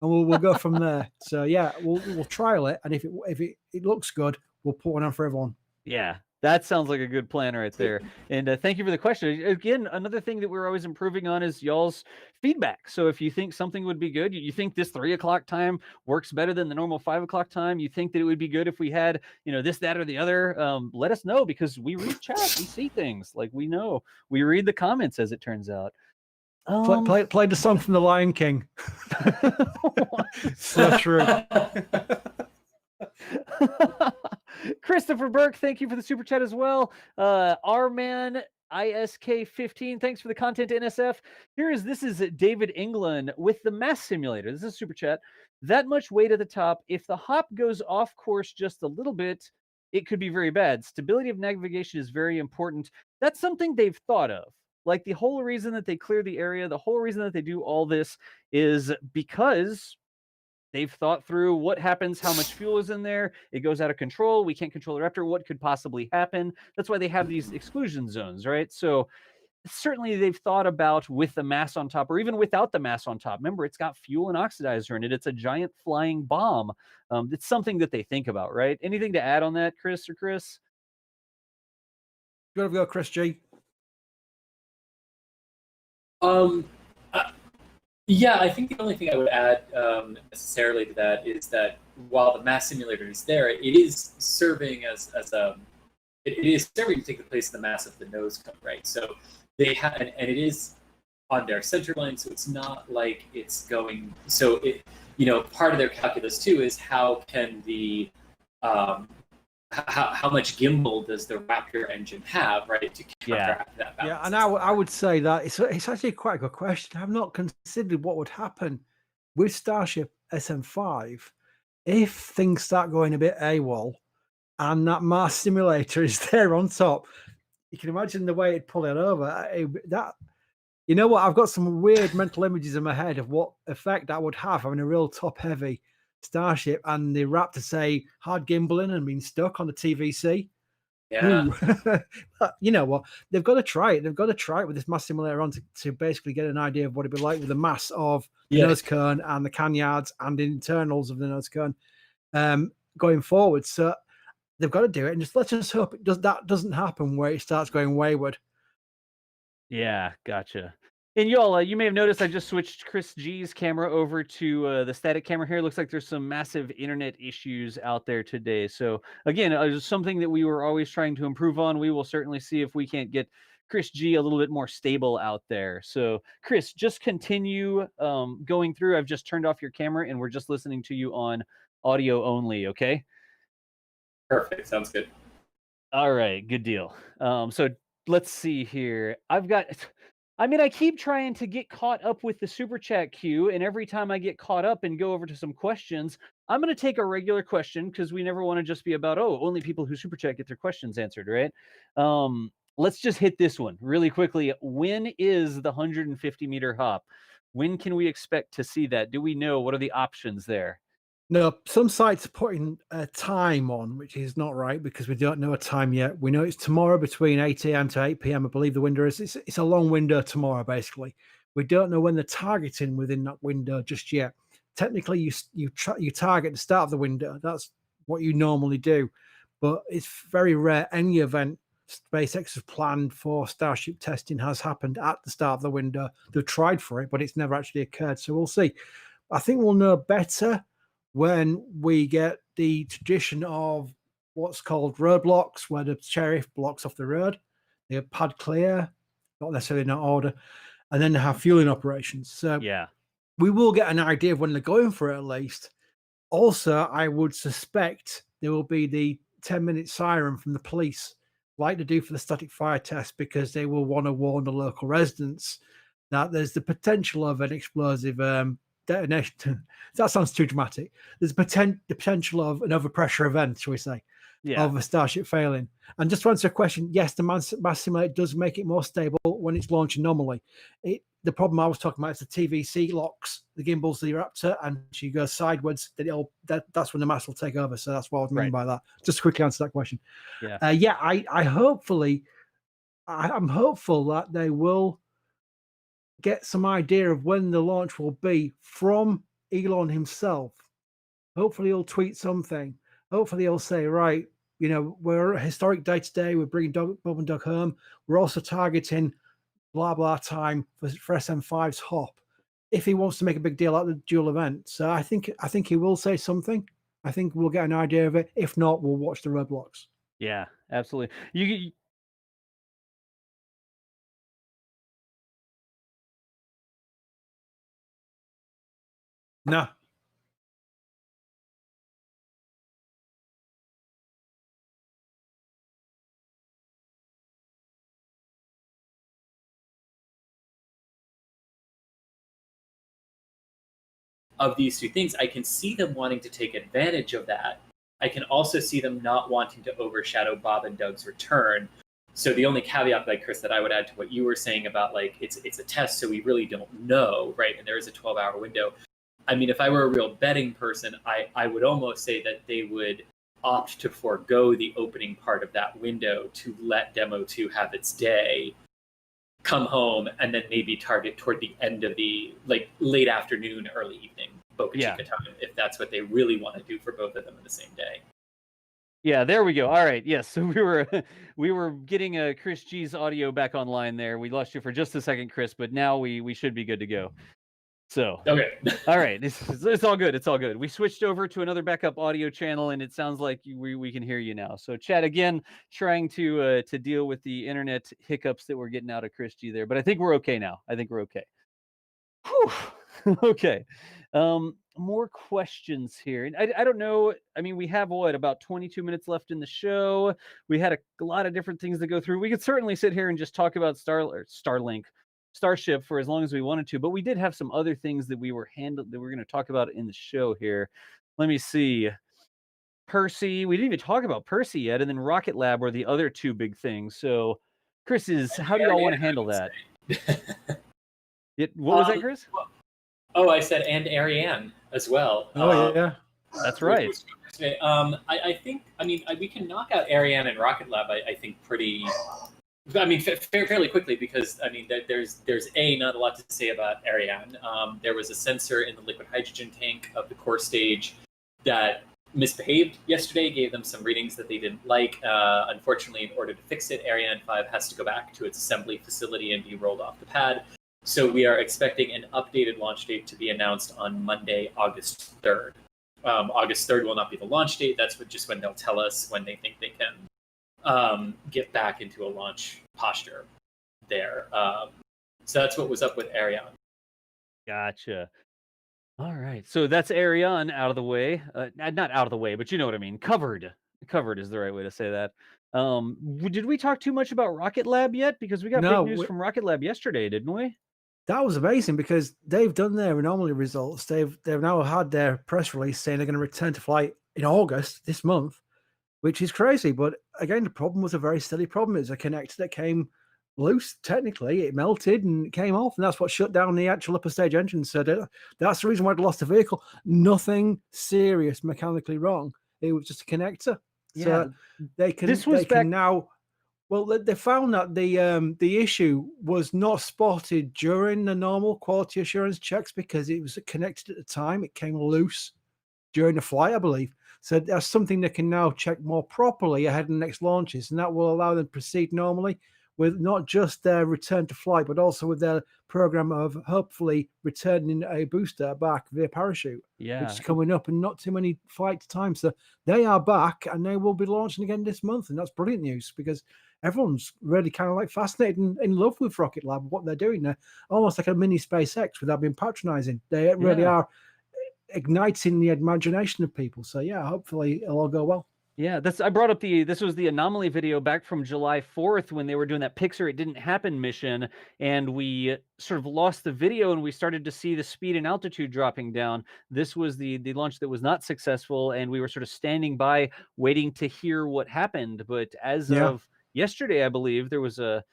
and we'll go from there. So yeah, we'll trial it, and if it looks good, we'll put one on for everyone. Yeah, That sounds like a good plan right there. And thank you for the question. Again, another thing that we're always improving on is y'all's feedback. So if you think something would be good, you think this 3 o'clock time works better than the normal 5 o'clock time, you think that it would be good if we had, this, that, or the other, let us know, because we read chat, we see things. Like, we know, we read the comments, as it turns out. Play the song from The Lion King. So true. Christopher Burke, thank you for the super chat as well. R-Man ISK15, thanks for the content, NSF. This is David England with the mass simulator. This is a super chat. That much weight at the top, if the hop goes off course just a little bit, it could be very bad. Stability of navigation is very important. That's something they've thought of. Like, the whole reason that they clear the area, the whole reason that they do all this is because they've thought through what happens, how much fuel is in there. It goes out of control. We can't control the Raptor. What could possibly happen? That's why they have these exclusion zones, right? So certainly they've thought about with the mass on top, or even without the mass on top. Remember, it's got fuel and oxidizer in it. It's a giant flying bomb. It's something that they think about, right? Anything to add on that, Chris or Chris? You gotta go, Chris G. Yeah, I think the only thing I would add necessarily to that is that while the mass simulator is there, it is serving as it is serving to take the place of the mass of the nose cone, right? So they have, and it is on their center line, so it's not like it's going. So it, part of their calculus too is how can the how much gimbal does the Raptor engine have, right, to counteract that balance? Yeah, and I would say that it's actually quite a good question. I've not considered what would happen with Starship SN5 if things start going a bit AWOL and that mass simulator is there on top. You can imagine the way it'd pull it over. I've got some weird mental images in my head of what effect that would have having a real top-heavy Starship and the Raptor, say, hard gimbaling and being stuck on the TVC. Yeah. You know what? They've got to try it. They've got to try it with this mass simulator on to basically get an idea of what it'd be like with the mass of the nose cone and the canyards and the internals of the nose cone going forward. So they've got to do it, and let's just hope that doesn't happen where it starts going wayward. Yeah, gotcha. And y'all, you may have noticed I just switched Chris G's camera over to the static camera here. Looks like there's some massive internet issues out there today. So again, it's something that we were always trying to improve on. We will certainly see if we can't get Chris G a little bit more stable out there. So Chris, just continue going through. I've just turned off your camera and we're just listening to you on audio only, okay? Perfect, sounds good. All right, good deal. So let's see here. I keep trying to get caught up with the super chat queue, and every time I get caught up and go over to some questions, I'm going to take a regular question because we never want to just be about, only people who super chat get their questions answered, right? Let's just hit this one really quickly. When is the 150-meter hop? When can we expect to see that? Do we know? What are the options there? No, some sites are putting a time on, which is not right because we don't know a time yet. We know it's tomorrow between 8 a.m. to 8 p.m. I believe the window is. It's a long window tomorrow, basically. We don't know when they're targeting within that window just yet. Technically, you target the start of the window. That's what you normally do, but it's very rare. Any event SpaceX has planned for Starship testing has happened at the start of the window. They've tried for it, but it's never actually occurred. So we'll see. I think we'll know better when we get the tradition of what's called roadblocks, where the sheriff blocks off the road, they have pad clear, not necessarily in that order, and then they have fueling operations. So yeah, we will get an idea of when they're going for it at least. Also, I would suspect there will be the 10-minute siren from the police, like they do for the static fire test, because they will want to warn the local residents that there's the potential of an explosive detonation. That sounds too dramatic. There's the potential of an overpressure event, shall we say, of a Starship failing. And just to answer a question, yes, the mass simulator does make it more stable when it's launched anomaly. The problem I was talking about is the TVC locks the gimbals the Raptor, and she goes sideways. That's when the mass will take over. So that's what I was meaning by that. Just quickly answer that question. I'm hopeful that they will get some idea of when the launch will be from Elon himself. Hopefully he'll tweet something. Hopefully he'll say, right, you know, we're a historic day today. We're bringing Bob and Doug home. We're also targeting blah blah time for SN5's hop. If he wants to make a big deal out of the dual event, so I think he will say something. I think we'll get an idea of it. If not, we'll watch the roadblocks. Yeah, absolutely. You No. Of these two things, I can see them wanting to take advantage of that. I can also see them not wanting to overshadow Bob and Doug's return. So the only caveat, like Chris, that I would add to what you were saying about like it's a test, so we really don't know, right? And there is a 12-hour window. I mean, if I were a real betting person, I would almost say that they would opt to forego the opening part of that window to let Demo 2 have its day, come home, and then maybe target toward the end of the like late afternoon, early evening Boca Chica time, if that's what they really want to do for both of them in the same day. Yeah, there we go. All right. Yes. So we were getting Chris G's audio back online there. We lost you for just a second, Chris, but now we should be good to go. So okay. All right. It's all good. It's all good. We switched over to another backup audio channel, and it sounds like we can hear you now. So Chad, again, trying to deal with the internet hiccups that we're getting out of Chris G there, but I think we're okay now. I think we're okay. Whew. Okay. More questions here. And I don't know. I mean, we have about 22 minutes left in the show. We had a lot of different things to go through. We could certainly sit here and just talk about Starlink, Starship for as long as we wanted to, but we did have some other things that we were going to talk about in the show here. Let me see. Percy, we didn't even talk about Percy yet, and then Rocket Lab were the other two big things. So, Chris, how do y'all want to handle that? What was that, Chris? Oh, I said and Ariane as well. Oh yeah, that's right. I think. I mean, we can knock out Ariane and Rocket Lab. I think pretty. I mean, fairly quickly, because I mean, there's not a lot to say about Ariane. There was a sensor in the liquid hydrogen tank of the core stage that misbehaved yesterday, gave them some readings that they didn't like. Unfortunately, in order to fix it, Ariane 5 has to go back to its assembly facility and be rolled off the pad. So we are expecting an updated launch date to be announced on Monday, August 3rd. August 3rd will not be the launch date. That's just when they'll tell us when they think they can get back into a launch posture there. So that's what was up with Ariane. Gotcha. All right. So that's Ariane out of the way. Not out of the way, but you know what I mean. Covered. Covered is the right way to say that. Did we talk too much about Rocket Lab yet? Because we got big news from Rocket Lab yesterday, didn't we? That was amazing because they've done their anomaly results. They've now had their press release saying they're going to return to flight in August this month, which is crazy. But again, the problem was a very silly problem. It's a connector that came loose. Technically, it melted and it came off, and that's what shut down the actual upper stage engine. So that's the reason why they lost the vehicle. Nothing serious mechanically wrong. It was just a connector. Yeah, so they can now. Well, they found that the issue was not spotted during the normal quality assurance checks because it was connected at the time. It came loose during the flight, I believe. So that's something they can now check more properly ahead of the next launches, and that will allow them to proceed normally with not just their return to flight, but also with their program of hopefully returning a booster back via parachute, which is coming up and not too many flight times. So they are back and they will be launching again this month. And that's brilliant news because everyone's really kind of like fascinated and in love with Rocket Lab, what they're doing there, almost like a mini SpaceX without being patronizing. They really are igniting the imagination of people. So yeah, hopefully it'll all go well. Yeah, I brought up this was the anomaly video back from July 4th when they were doing that Pixar It Didn't Happen mission, and we sort of lost the video and we started to see the speed and altitude dropping down. This was the launch that was not successful, and we were sort of standing by waiting to hear what happened. But as of yesterday, I believe, there was a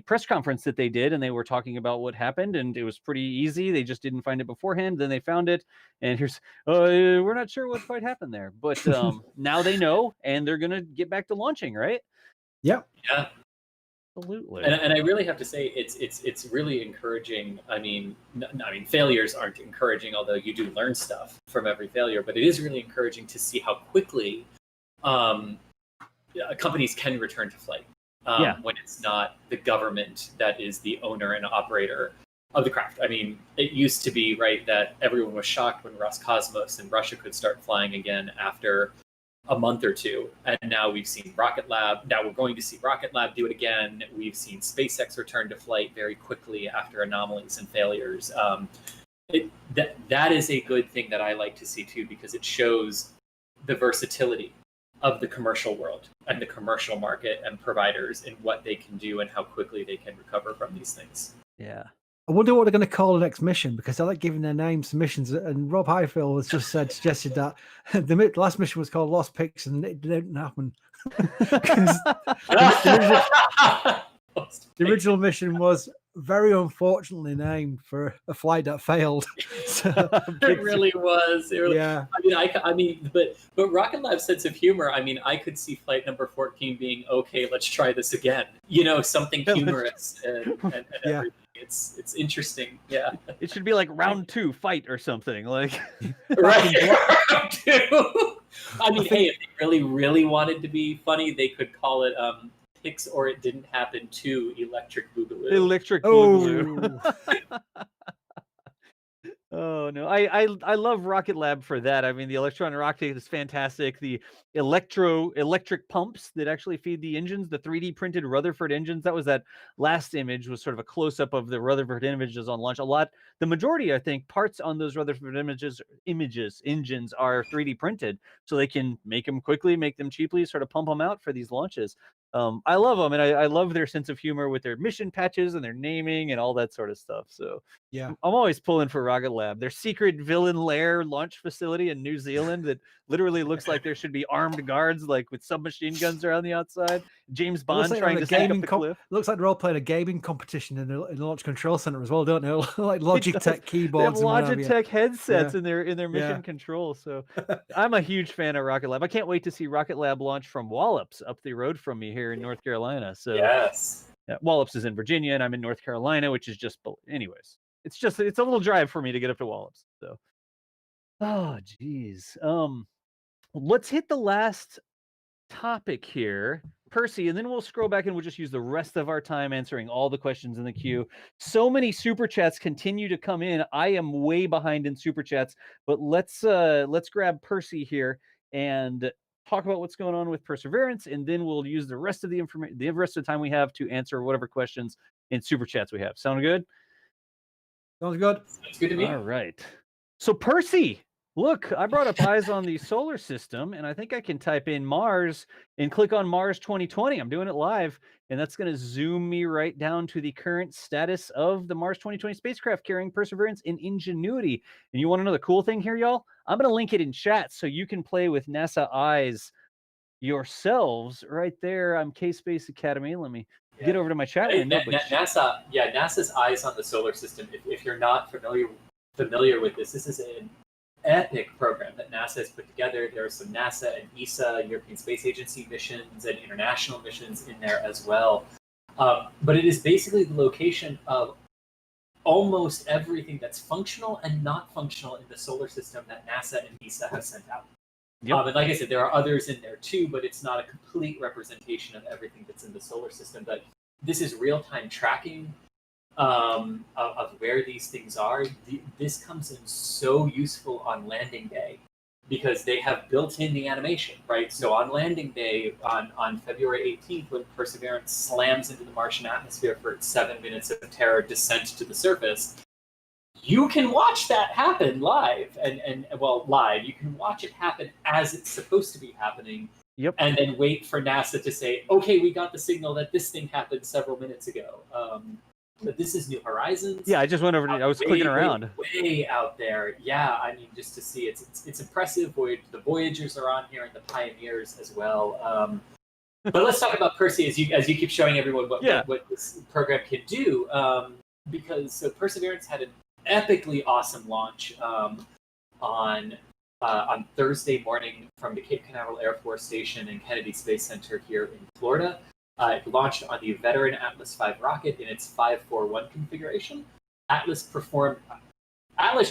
press conference that they did, and they were talking about what happened, and it was pretty easy. They just didn't find it beforehand. Then they found it, and we're not sure what quite happened there, but now they know, and they're gonna get back to launching, right? Yeah. Absolutely. And I really have to say it's really encouraging. I mean, failures aren't encouraging, although you do learn stuff from every failure. But it is really encouraging to see how quickly companies can return to flight when it's not the government that is the owner and operator of the craft. I mean, it used to be, right, that everyone was shocked when Roscosmos and Russia could start flying again after a month or two. And now we've seen Rocket Lab. Now we're going to see Rocket Lab do it again. We've seen SpaceX return to flight very quickly after anomalies and failures. That is a good thing that I like to see too, because it shows the versatility of the commercial world and the commercial market and providers in what they can do and how quickly they can recover from these things. Yeah. I wonder what they're going to call the next mission, because I like giving their names to missions. And Rob Highfield has just suggested that the last mission was called Lost Pics, and it didn't happen. The original mission was very unfortunately named for a flight that failed. So, it really was. Yeah. I mean, but Rocket Lab's sense of humor. I mean, I could see flight number 14 being, okay, let's try this again. You know, something humorous and yeah. everything. It's interesting. Yeah. It should be like round 2 fight or something like. Right. Round 2. I mean, hey, if they really wanted to be funny, they could call it Pix or It Didn't Happen to Electric Boogaloo. Electric Boogaloo. Oh no, I love Rocket Lab for that. I mean, the Electron rocket is fantastic. The electric pumps that actually feed the engines, the 3D printed Rutherford engines. That was that last image was sort of a close up of the Rutherford images on launch. The majority, I think, parts on those Rutherford engines are 3D printed, so they can make them quickly, make them cheaply, sort of pump them out for these launches. I love them, and I love their sense of humor with their mission patches and their naming and all that sort of stuff. So yeah, I'm always pulling for Rocket Lab. Their secret villain lair launch facility in New Zealand that literally looks like there should be armed guards, like with submachine guns around the outside. James Bond trying to sneak up the cliff. Looks like they're all playing a gaming competition in the Launch Control Center as well, don't they? Like Logitech keyboards. They have Logitech headsets in their mission Yeah. control. So I'm a huge fan of Rocket Lab. I can't wait to see Rocket Lab launch from Wallops up the road from me here in North Carolina. So yes, yeah, Wallops is in Virginia, and I'm in North Carolina, which is just anyways. It's a little drive for me to get up to Wallops. So, oh geez. Let's hit the last topic here, Percy, and then we'll scroll back and we'll just use the rest of our time answering all the questions in the queue. So many super chats continue to come in. I am way behind in super chats, but let's grab Percy here and talk about what's going on with Perseverance, and then we'll use the rest of the information, the rest of the time we have to answer whatever questions in super chats we have. Sound good? Sounds good. Sounds good to me. All right. So Percy, look, I brought up eyes on the solar system, and I think I can type in Mars and click on Mars 2020. I'm doing it live, and that's going to zoom me right down to the current status of the Mars 2020 spacecraft carrying Perseverance and Ingenuity. And you want to know the cool thing here, y'all? I'm going to link it in chat so you can play with NASA eyes yourselves right there. I'm K-Space Academy. Let me get over to my chat window. NASA's eyes on the solar system. If you're not familiar with this is an epic program that NASA has put together. There are some NASA and ESA, European Space Agency missions and international missions in there as well. But it is basically the location of almost everything that's functional and not functional in the solar system that NASA and ESA have sent out. Yep. And like I said, there are others in there too, but it's not a complete representation of everything that's in the solar system. But this is real-time tracking of where these things are. This comes in so useful on landing day because they have built in the animation, right? So on landing day, on February 18th, when Perseverance slams into the Martian atmosphere for its 7 minutes of terror descent to the surface, you can watch that happen live, live. You can watch it happen as it's supposed to be happening. Yep. And then wait for NASA to say, okay, we got the signal that this thing happened several minutes ago. But this is New Horizons. Yeah, I just went over. I was clicking around. Way out there. Yeah, I mean, just to see it's impressive. The Voyagers are on here and the Pioneers as well. But let's talk about Percy as you keep showing everyone what this program can do. Because Perseverance had an epically awesome launch on Thursday morning from the Cape Canaveral Air Force Station and Kennedy Space Center here in Florida. It launched on the veteran Atlas V rocket in its 541 configuration. Atlas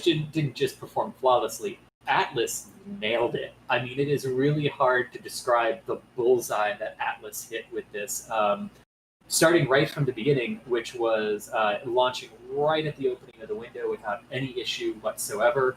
didn't just perform flawlessly. Atlas nailed it. I mean, it is really hard to describe the bullseye that Atlas hit with this. Starting right from the beginning, which was launching right at the opening of the window without any issue whatsoever.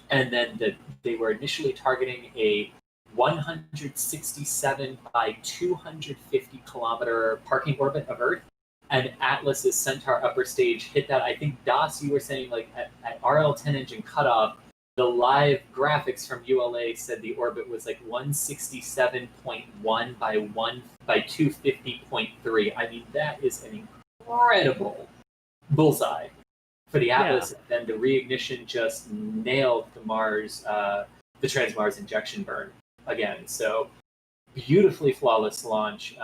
And then they were initially targeting a 167 by 250 kilometer parking orbit of Earth. And Atlas's Centaur upper stage hit that. I think, Das, you were saying, like, at RL10 engine cutoff, the live graphics from ULA said the orbit was like 167.1 by 250.3. I mean, that is an incredible bullseye for the Atlas. Yeah. And then the reignition just nailed the Mars, the Trans-Mars injection burn again. So beautifully flawless launch.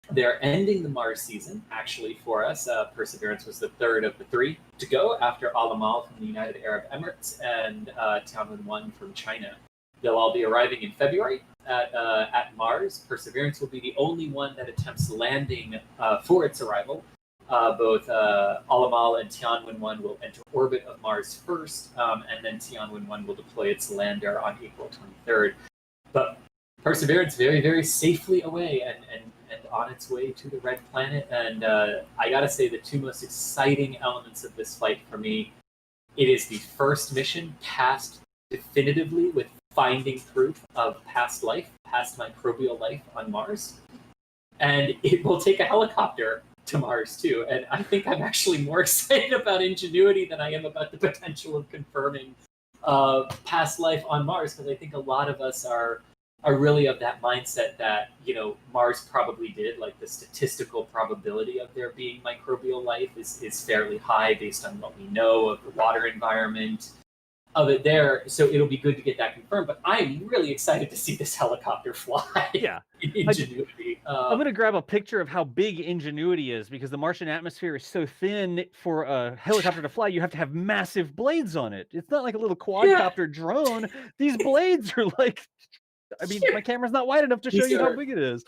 They're ending the Mars season, actually, for us. Perseverance was the third of the three to go after Alamal from the United Arab Emirates and Tianwen-1 from China. They'll all be arriving in February at Mars. Perseverance will be the only one that attempts landing for its arrival. Both Alamal and Tianwen-1 will enter orbit of Mars first, and then Tianwen-1 will deploy its lander on April 23rd. But Perseverance very, very safely away and on its way to the Red Planet. And I gotta say, the two most exciting elements of this flight for me, it is the first mission passed definitively with finding proof of past life, past microbial life on Mars. And it will take a helicopter to Mars too. And I think I'm actually more excited about Ingenuity than I am about the potential of confirming past life on Mars, because I think a lot of us are really of that mindset that, you know, Mars probably did, like the statistical probability of there being microbial life is fairly high based on what we know of the water environment of it there. So it'll be good to get that confirmed. But I'm really excited to see this helicopter fly. Yeah. Ingenuity. I'm going to grab a picture of how big Ingenuity is, because the Martian atmosphere is so thin for a helicopter to fly. You have to have massive blades on it. It's not like a little quadcopter drone. These blades are like, I mean, my camera's not wide enough to show you how big it is.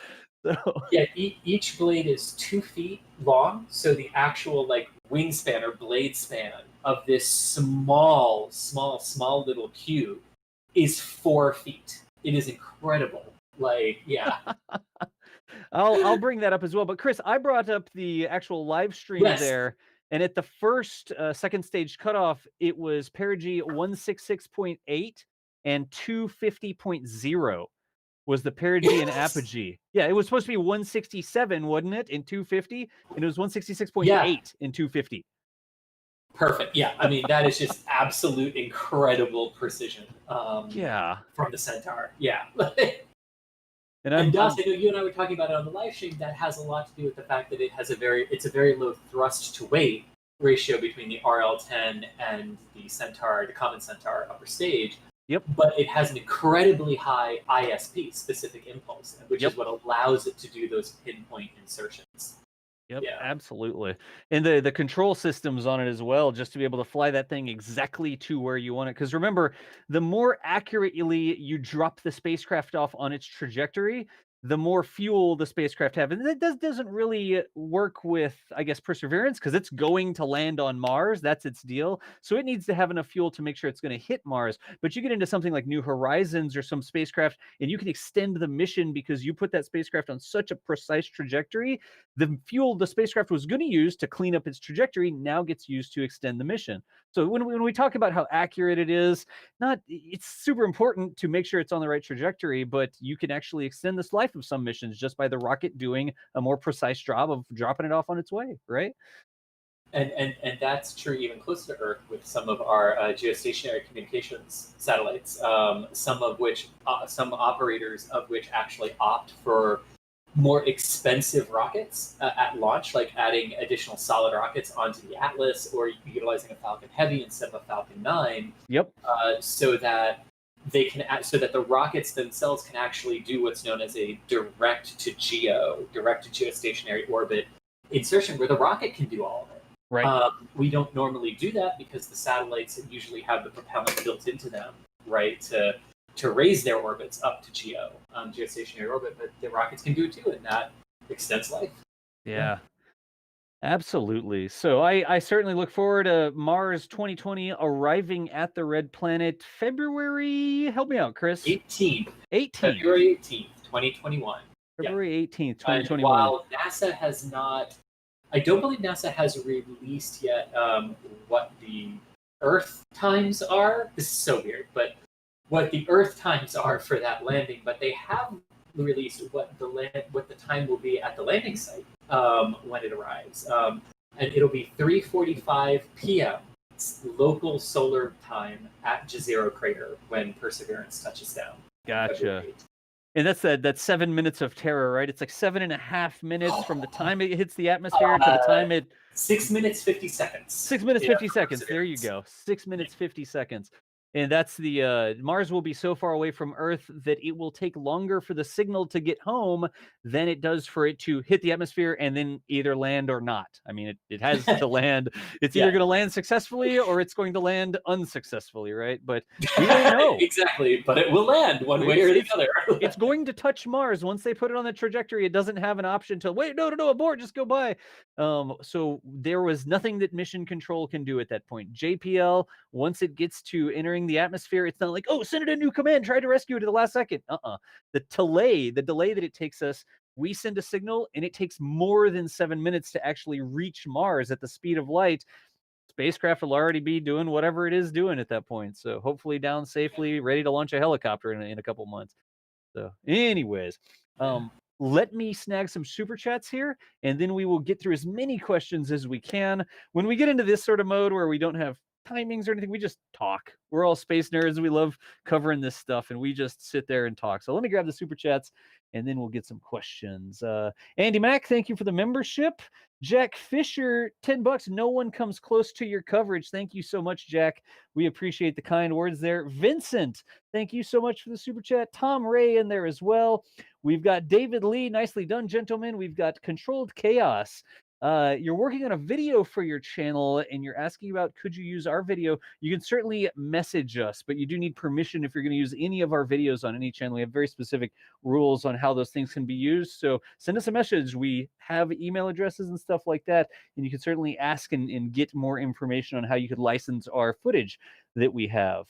So. Yeah, each blade is 2 feet long. So the actual like wingspan or blade span of this small little cube is 4 feet. It is incredible. Like, yeah. I'll bring that up as well. But Chris, I brought up the actual live stream there. And at the first second stage cutoff, it was perigee 166.8 and 250.0 was the perigee and apogee. Yeah, it was supposed to be 167, wasn't it, in 250? And it was 166.8 in 250. Perfect. Yeah, I mean, that is just absolute incredible precision. From the Centaur. Yeah. And Das, I know you and I were talking about it on the live stream. That has a lot to do with the fact that it's a very low thrust to weight ratio between the RL-10 and the Centaur, the common Centaur upper stage. Yep. But it has an incredibly high ISP, specific impulse, which is what allows it to do those pinpoint insertions. Yep, absolutely. And the control systems on it as well, just to be able to fly that thing exactly to where you want it. Because remember, the more accurately you drop the spacecraft off on its trajectory, the more fuel the spacecraft have. And that doesn't really work with, I guess, Perseverance, because it's going to land on Mars. That's its deal. So it needs to have enough fuel to make sure it's going to hit Mars. But you get into something like New Horizons or some spacecraft, and you can extend the mission because you put that spacecraft on such a precise trajectory. The fuel the spacecraft was going to use to clean up its trajectory now gets used to extend the mission. So when we talk about how accurate it is, it's super important to make sure it's on the right trajectory, but you can actually extend this life of some missions just by the rocket doing a more precise job of dropping it off on its way, right? And that's true even closer to Earth with some of our geostationary communications satellites, some operators of which actually opt for more expensive rockets at launch, like adding additional solid rockets onto the Atlas or utilizing a Falcon Heavy instead of a Falcon 9. Yep. So that the rockets themselves can actually do what's known as a direct to geostationary orbit insertion, where the rocket can do all of it. Right. We don't normally do that because the satellites usually have the propellant built into them, right, to raise their orbits up to geostationary orbit, but the rockets can do it too, and that extends life. Yeah. Absolutely. So I certainly look forward to Mars 2020 arriving at the red planet February. Help me out, Chris. 18th. 18th. February 18th, 2021. February 18th, And 2021. while NASA has not, I don't believe NASA has released yet what the Earth times are. This is so weird, but what the Earth times are for that landing. But they have released what the time will be at the landing site when it arrives, and it'll be 3:45 p.m. local solar time at Jezero Crater when Perseverance touches down. Gotcha. And that's that 7 minutes of terror, right? It's like 7.5 minutes from the time it hits the atmosphere to the time it 6 minutes 50 seconds. 6 minutes 50 seconds. There you go. 6 minutes 50 seconds. And that's the Mars will be so far away from Earth that it will take longer for the signal to get home than it does for it to hit the atmosphere and then either land or not. I mean, it has to land. It's either going to land successfully or it's going to land unsuccessfully, right? But we don't know. Exactly, but it will land one way or the other. It's going to touch Mars. Once they put it on the trajectory, it doesn't have an option to wait, no, abort, just go by. So there was nothing that mission control can do at that point. JPL, once it gets to entering the atmosphere, it's not like, oh, send it a new command, try to rescue it at the last second. The delay that it takes us, we send a signal and it takes more than 7 minutes to actually reach Mars at the speed of light. Spacecraft will already be doing whatever it is doing at that point. So hopefully down safely, ready to launch a helicopter in a couple months. So anyways, let me snag some super chats here, and then we will get through as many questions as we can. When we get into this sort of mode where we don't have timings or anything, we just talk. We're all space nerds. We love covering this stuff, and we just sit there and talk. So let me grab the super chats, and then we'll get some questions. Andy Mack, thank you for the membership. Jack Fisher, $10. No one comes close to your coverage. Thank you so much, Jack. We appreciate the kind words there. Vincent, thank you so much for the super chat. Tom Ray in there as well. We've got David Lee. Nicely done, gentlemen. We've got Controlled Chaos. You're working on a video for your channel and you're asking about, could you use our video? You can certainly message us, but you do need permission if you're going to use any of our videos on any channel. We have very specific rules on how those things can be used. So send us a message. We have email addresses and stuff like that. And you can certainly ask and get more information on how you could license our footage that we have.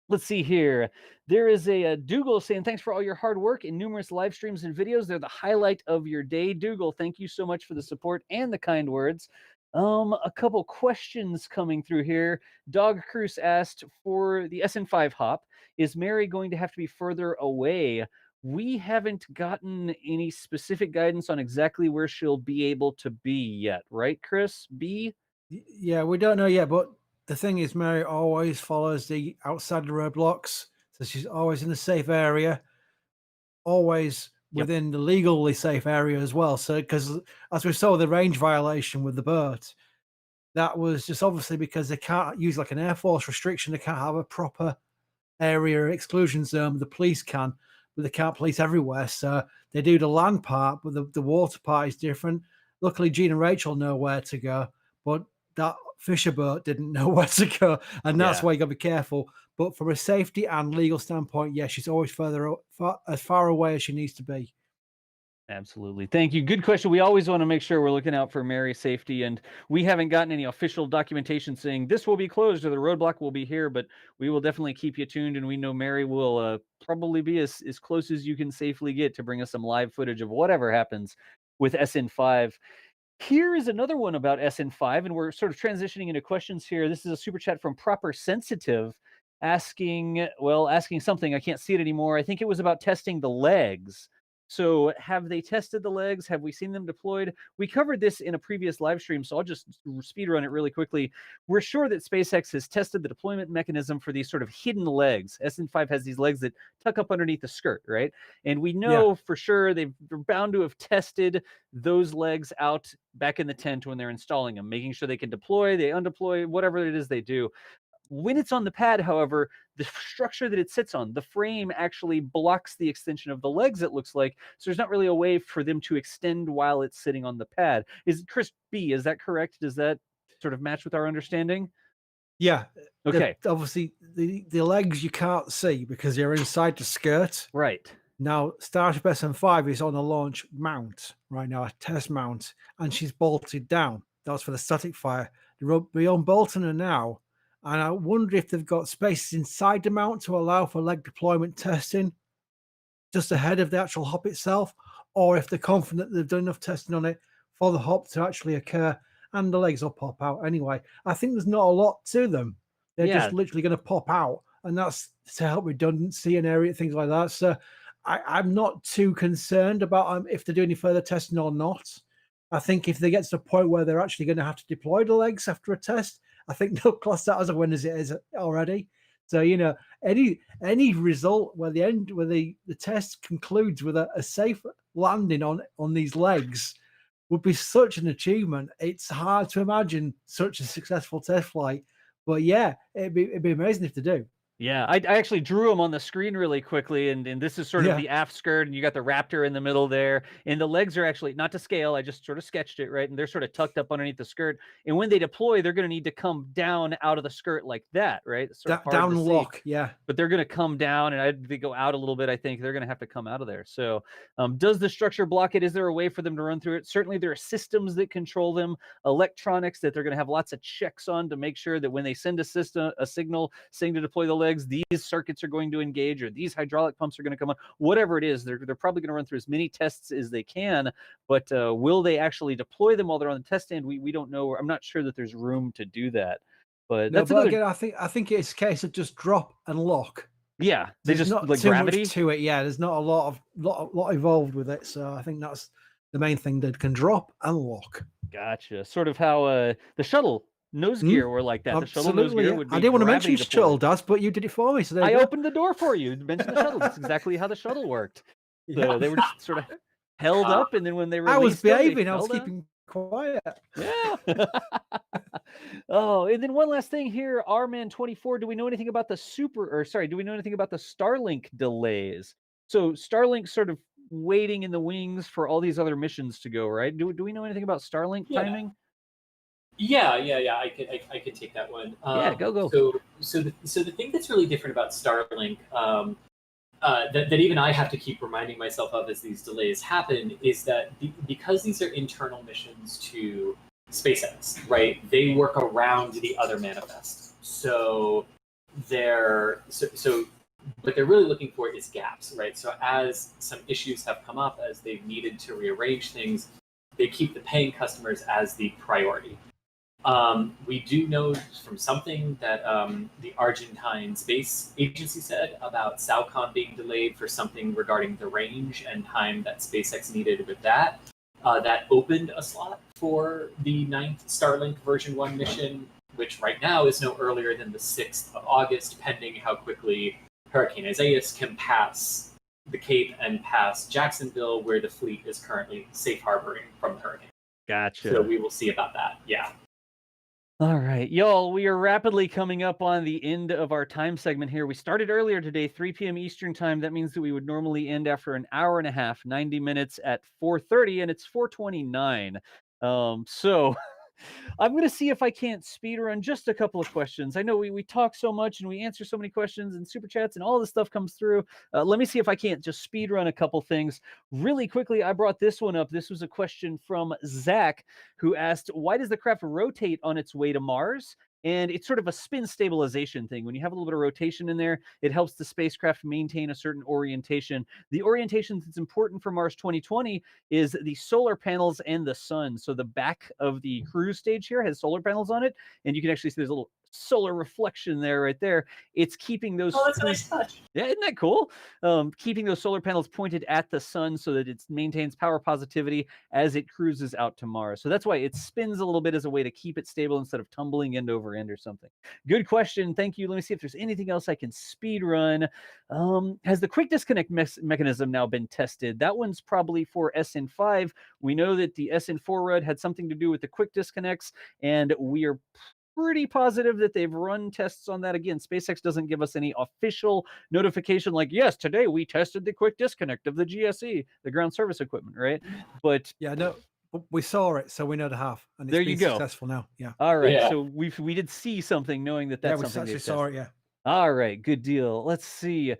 Let's see here. There is a Dougal saying, thanks for all your hard work and numerous live streams and videos. They're the highlight of your day. Dougal, thank you so much for the support and the kind words. A couple questions coming through here. Dog Cruz asked, for the SN5 hop, is Mary going to have to be further away? We haven't gotten any specific guidance on exactly where she'll be able to be yet. Right, Chris? B? Yeah, we don't know yet, but the thing is, Mary always follows the outside the roadblocks, so she's always in the safe area, always within the legally safe area as well. So, because as we saw the range violation with the bird, that was just obviously because they can't use like an Air Force restriction. They can't have a proper area exclusion zone. The police can, but they can't police everywhere. So they do the land part, but the water part is different. Luckily, Gene and Rachel know where to go, but that Fisher boat didn't know where to go, and that's why you got to be careful. But from a safety and legal standpoint, she's always as far away as she needs to be. Absolutely. Thank you. Good question. We always want to make sure we're looking out for Mary's safety, and we haven't gotten any official documentation saying this will be closed or the roadblock will be here, but we will definitely keep you tuned, and we know Mary will probably be as close as you can safely get to bring us some live footage of whatever happens with SN5. Here is another one about SN5, and we're sort of transitioning into questions here. This is a super chat from Proper Sensitive asking something. I can't see it anymore. I think it was about testing the legs. So have they tested the legs? Have we seen them deployed? We covered this in a previous live stream, so I'll just speed run it really quickly. We're sure that SpaceX has tested the deployment mechanism for these sort of hidden legs. SN5 has these legs that tuck up underneath the skirt, right? And we know for sure they're bound to have tested those legs out back in the tent when they're installing them, making sure they can deploy, they undeploy, whatever it is they do. When it's on the pad, however, the structure that it sits on, the frame actually blocks the extension of the legs, it looks like. So there's not really a way for them to extend while it's sitting on the pad. Chris B, is that correct? Does that sort of match with our understanding? Yeah. Okay. Obviously, the legs you can't see because you're inside the skirt. Right. Now, Starship SN5 is on a launch mount right now, a test mount, and she's bolted down. That was for the static fire. They're unbolting her now, and I wonder if they've got spaces inside the mount to allow for leg deployment testing just ahead of the actual hop itself, or if they're confident they've done enough testing on it for the hop to actually occur, and the legs will pop out anyway. I think there's not a lot to them. They're just literally going to pop out, and that's to help redundancy and area things like that. So I'm not too concerned about if they do any further testing or not. I think if they get to the point where they're actually going to have to deploy the legs after a test, I think they'll class that as a win as it is already. So, you know, any result where the test concludes with a safe landing on these legs would be such an achievement. It's hard to imagine such a successful test flight, but yeah, it'd be amazing if they do. Yeah, I actually drew them on the screen really quickly, and this is sort of the aft skirt, and you got the Raptor in the middle there, and the legs are actually, not to scale, I just sort of sketched it, right? And they're sort of tucked up underneath the skirt, and when they deploy, they're going to need to come down out of the skirt like that, right? It's sort of hard Down to see, lock, yeah. But they're going to come down, and they go out a little bit, I think. They're going to have to come out of there. So does the structure block it? Is there a way for them to run through it? Certainly there are systems that control them, electronics that they're going to have lots of checks on to make sure that when they send a signal saying to deploy the legs, these circuits are going to engage, or these hydraulic pumps are going to come on. Whatever it is, they're probably going to run through as many tests as they can, but will they actually deploy them while they're on the test stand? We don't know. I'm not sure that there's room to do that. But no, that's but again, I think it's a case of just drop and lock. Yeah, they there's just not like too gravity much to it. Yeah, there's not a lot involved with it. So I think that's the main thing, that can drop and lock. Gotcha. Sort of how the shuttle nose gear were like that. The shuttle nose gear would be I didn't want to mention gravity shuttle, deployed. Das, but you did it for me. So there I you go. opened the door for you. You mentioned the shuttle. That's exactly how the shuttle worked. So Yeah. they were just sort of held up, and then when they released I was them, they behaving. I was fell down. keeping quiet. Yeah. Oh, and then one last thing here, RMan24. Do we know anything about the do we know anything about the Starlink delays? So Starlink's sort of waiting in the wings for all these other missions to go, right? Do we know anything about Starlink timing? Yeah. I could take that one. Yeah, go. So the thing that's really different about Starlink, that even I have to keep reminding myself of as these delays happen, is that because these are internal missions to SpaceX, right? They work around the other manifest. So what they're really looking for is gaps, right? So as some issues have come up, as they've needed to rearrange things, they keep the paying customers as the priority. We do know from something that the Argentine Space Agency said about SAOCOM being delayed for something regarding the range and time that SpaceX needed with that. That opened a slot for the 9th Starlink version 1 mission, which right now is no earlier than the 6th of August, pending how quickly Hurricane Isaias can pass the Cape and pass Jacksonville, where the fleet is currently safe harboring from the hurricane. Gotcha. So we will see about that. Yeah. All right, y'all, we are rapidly coming up on the end of our time segment here. We started earlier today, 3 p.m. Eastern time. That means that we would normally end after an hour and a half, 90 minutes at 4:30, and it's 4:29. So I'm going to see if I can't speed run just a couple of questions. I know we talk so much and we answer so many questions and super chats and all this stuff comes through. Let me see if I can't just speed run a couple things really quickly. I brought this one up. This was a question from Zach, who asked, why does the craft rotate on its way to Mars? And it's sort of a spin stabilization thing. When you have a little bit of rotation in there, it helps the spacecraft maintain a certain orientation. The orientation that's important for Mars 2020 is the solar panels and the sun. So the back of the cruise stage here has solar panels on it, and you can actually see there's a little solar reflection there, right there. It's keeping those. Oh, that's a nice touch. Yeah, isn't that cool? Keeping those solar panels pointed at the sun so that it maintains power positivity as it cruises out to Mars. So that's why it spins a little bit as a way to keep it stable instead of tumbling end over end or something. Good question. Thank you. Let me see if there's anything else I can speed run. Has the quick disconnect mechanism now been tested? That one's probably for SN5. We know that the SN4 RUD had something to do with the quick disconnects, and we are pretty positive that they've run tests on that. Again, SpaceX doesn't give us any official notification like, yes, today we tested the quick disconnect of the GSE, the ground service equipment, right? But yeah, no, we saw it, so we know the half, and it's there you go. Successful now. Yeah. All right. Yeah. So we did see something, knowing that that's we something actually they saw it. Yeah. All right, good deal. Let's see.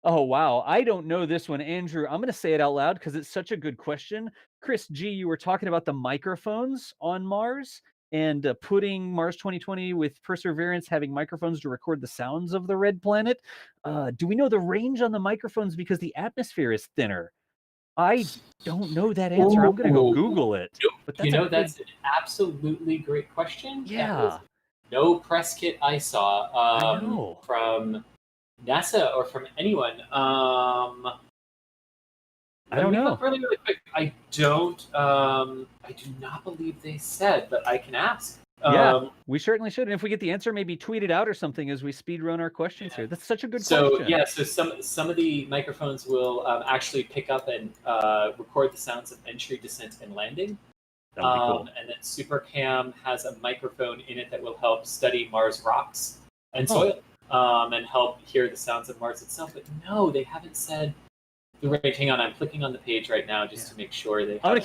Oh, wow. I don't know this one, Andrew. I'm going to say it out loud because it's such a good question. Chris G, you were talking about the microphones on Mars and putting Mars 2020 with Perseverance having microphones to record the sounds of the red planet. Do we know the range on the microphones because the atmosphere is thinner? I don't know that answer. I'm going to go Google it. But You know, that's an absolutely great question. Yeah. That was no press kit I saw I know. from NASA or from anyone. I don't know. Look really, really quick. I do not believe they said, but I can ask. Yeah, we certainly should. And if we get the answer, maybe tweet it out or something as we speed run our questions here. That's such a good question. So some of the microphones will actually pick up and record the sounds of entry, descent, and landing. That would be cool. And then SuperCam has a microphone in it that will help study Mars rocks and soil, and help hear the sounds of Mars itself. But no, they haven't said the range. Hang on, I'm clicking on the page right now just to make sure they. I'm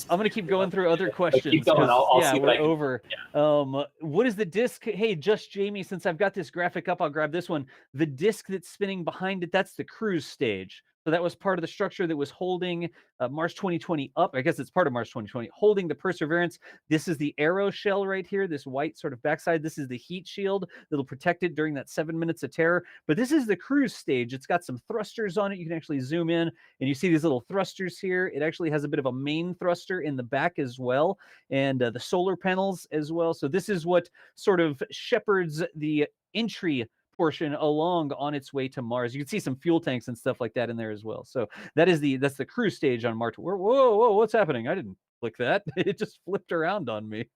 gonna keep going through other questions. Keep going. I'll see what I can. Over. Yeah. What is the disc? Hey, just Jamie, since I've got this graphic up, I'll grab this one. The disc that's spinning behind it, that's the cruise stage. So that was part of the structure that was holding Mars 2020 up. I guess it's part of Mars 2020, holding the Perseverance. This is the aero shell right here, this white sort of backside. This is the heat shield that'll protect it during that 7 minutes of terror. But this is the cruise stage. It's got some thrusters on it. You can actually zoom in and you see these little thrusters here. It actually has a bit of a main thruster in the back as well, and the solar panels as well. So this is what sort of shepherds the entry portion along on its way to Mars. You can see some fuel tanks and stuff like that in there as well. So that's the cruise stage on Mars. Whoa, what's happening? I didn't click that. It just flipped around on me.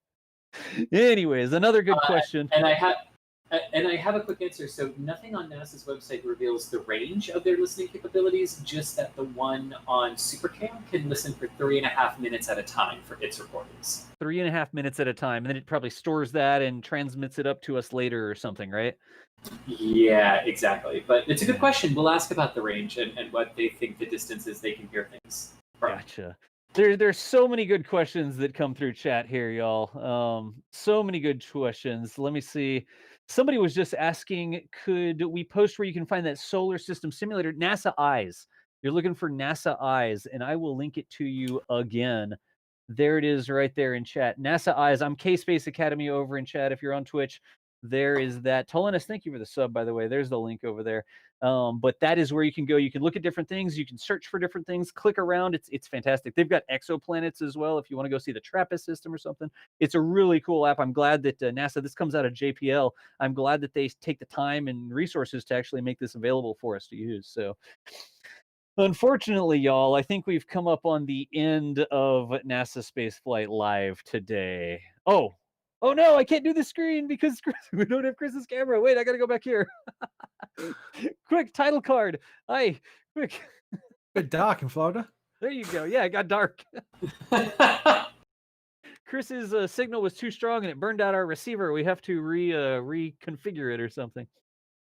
Anyways, another good question. And I have a quick answer. So nothing on NASA's website reveals the range of their listening capabilities, just that the one on SuperCam can listen for 3.5 minutes at a time for its recordings. 3.5 minutes at a time, and then it probably stores that and transmits it up to us later or something, right? Yeah, exactly. But it's a good question. We'll ask about the range and what they think the distance is they can hear things from. Gotcha. There's so many good questions that come through chat here, y'all. So many good questions. Let me see. Somebody was just asking, could we post where you can find that solar system simulator? NASA Eyes. You're looking for NASA Eyes, and I will link it to you again. There it is right there in chat. NASA Eyes. I'm K-Space Academy over in chat. If you're on Twitch, there is that. Tolinus, thank you for the sub, by the way. There's the link over there. But that is where you can go. You can look at different things. You can search for different things. Click around. It's fantastic. They've got exoplanets as well if you want to go see the TRAPPIST system or something. It's a really cool app. I'm glad that NASA, this comes out of JPL. I'm glad that they take the time and resources to actually make this available for us to use. So unfortunately, y'all, I think we've come up on the end of NASA Spaceflight Live today. Oh no, I can't do the screen because we don't have Chris's camera. Wait, I gotta go back here. Quick, title card. Hi, quick. Bit dark in Florida. There you go. Yeah, it got dark. Chris's signal was too strong and it burned out our receiver. We have to reconfigure it or something.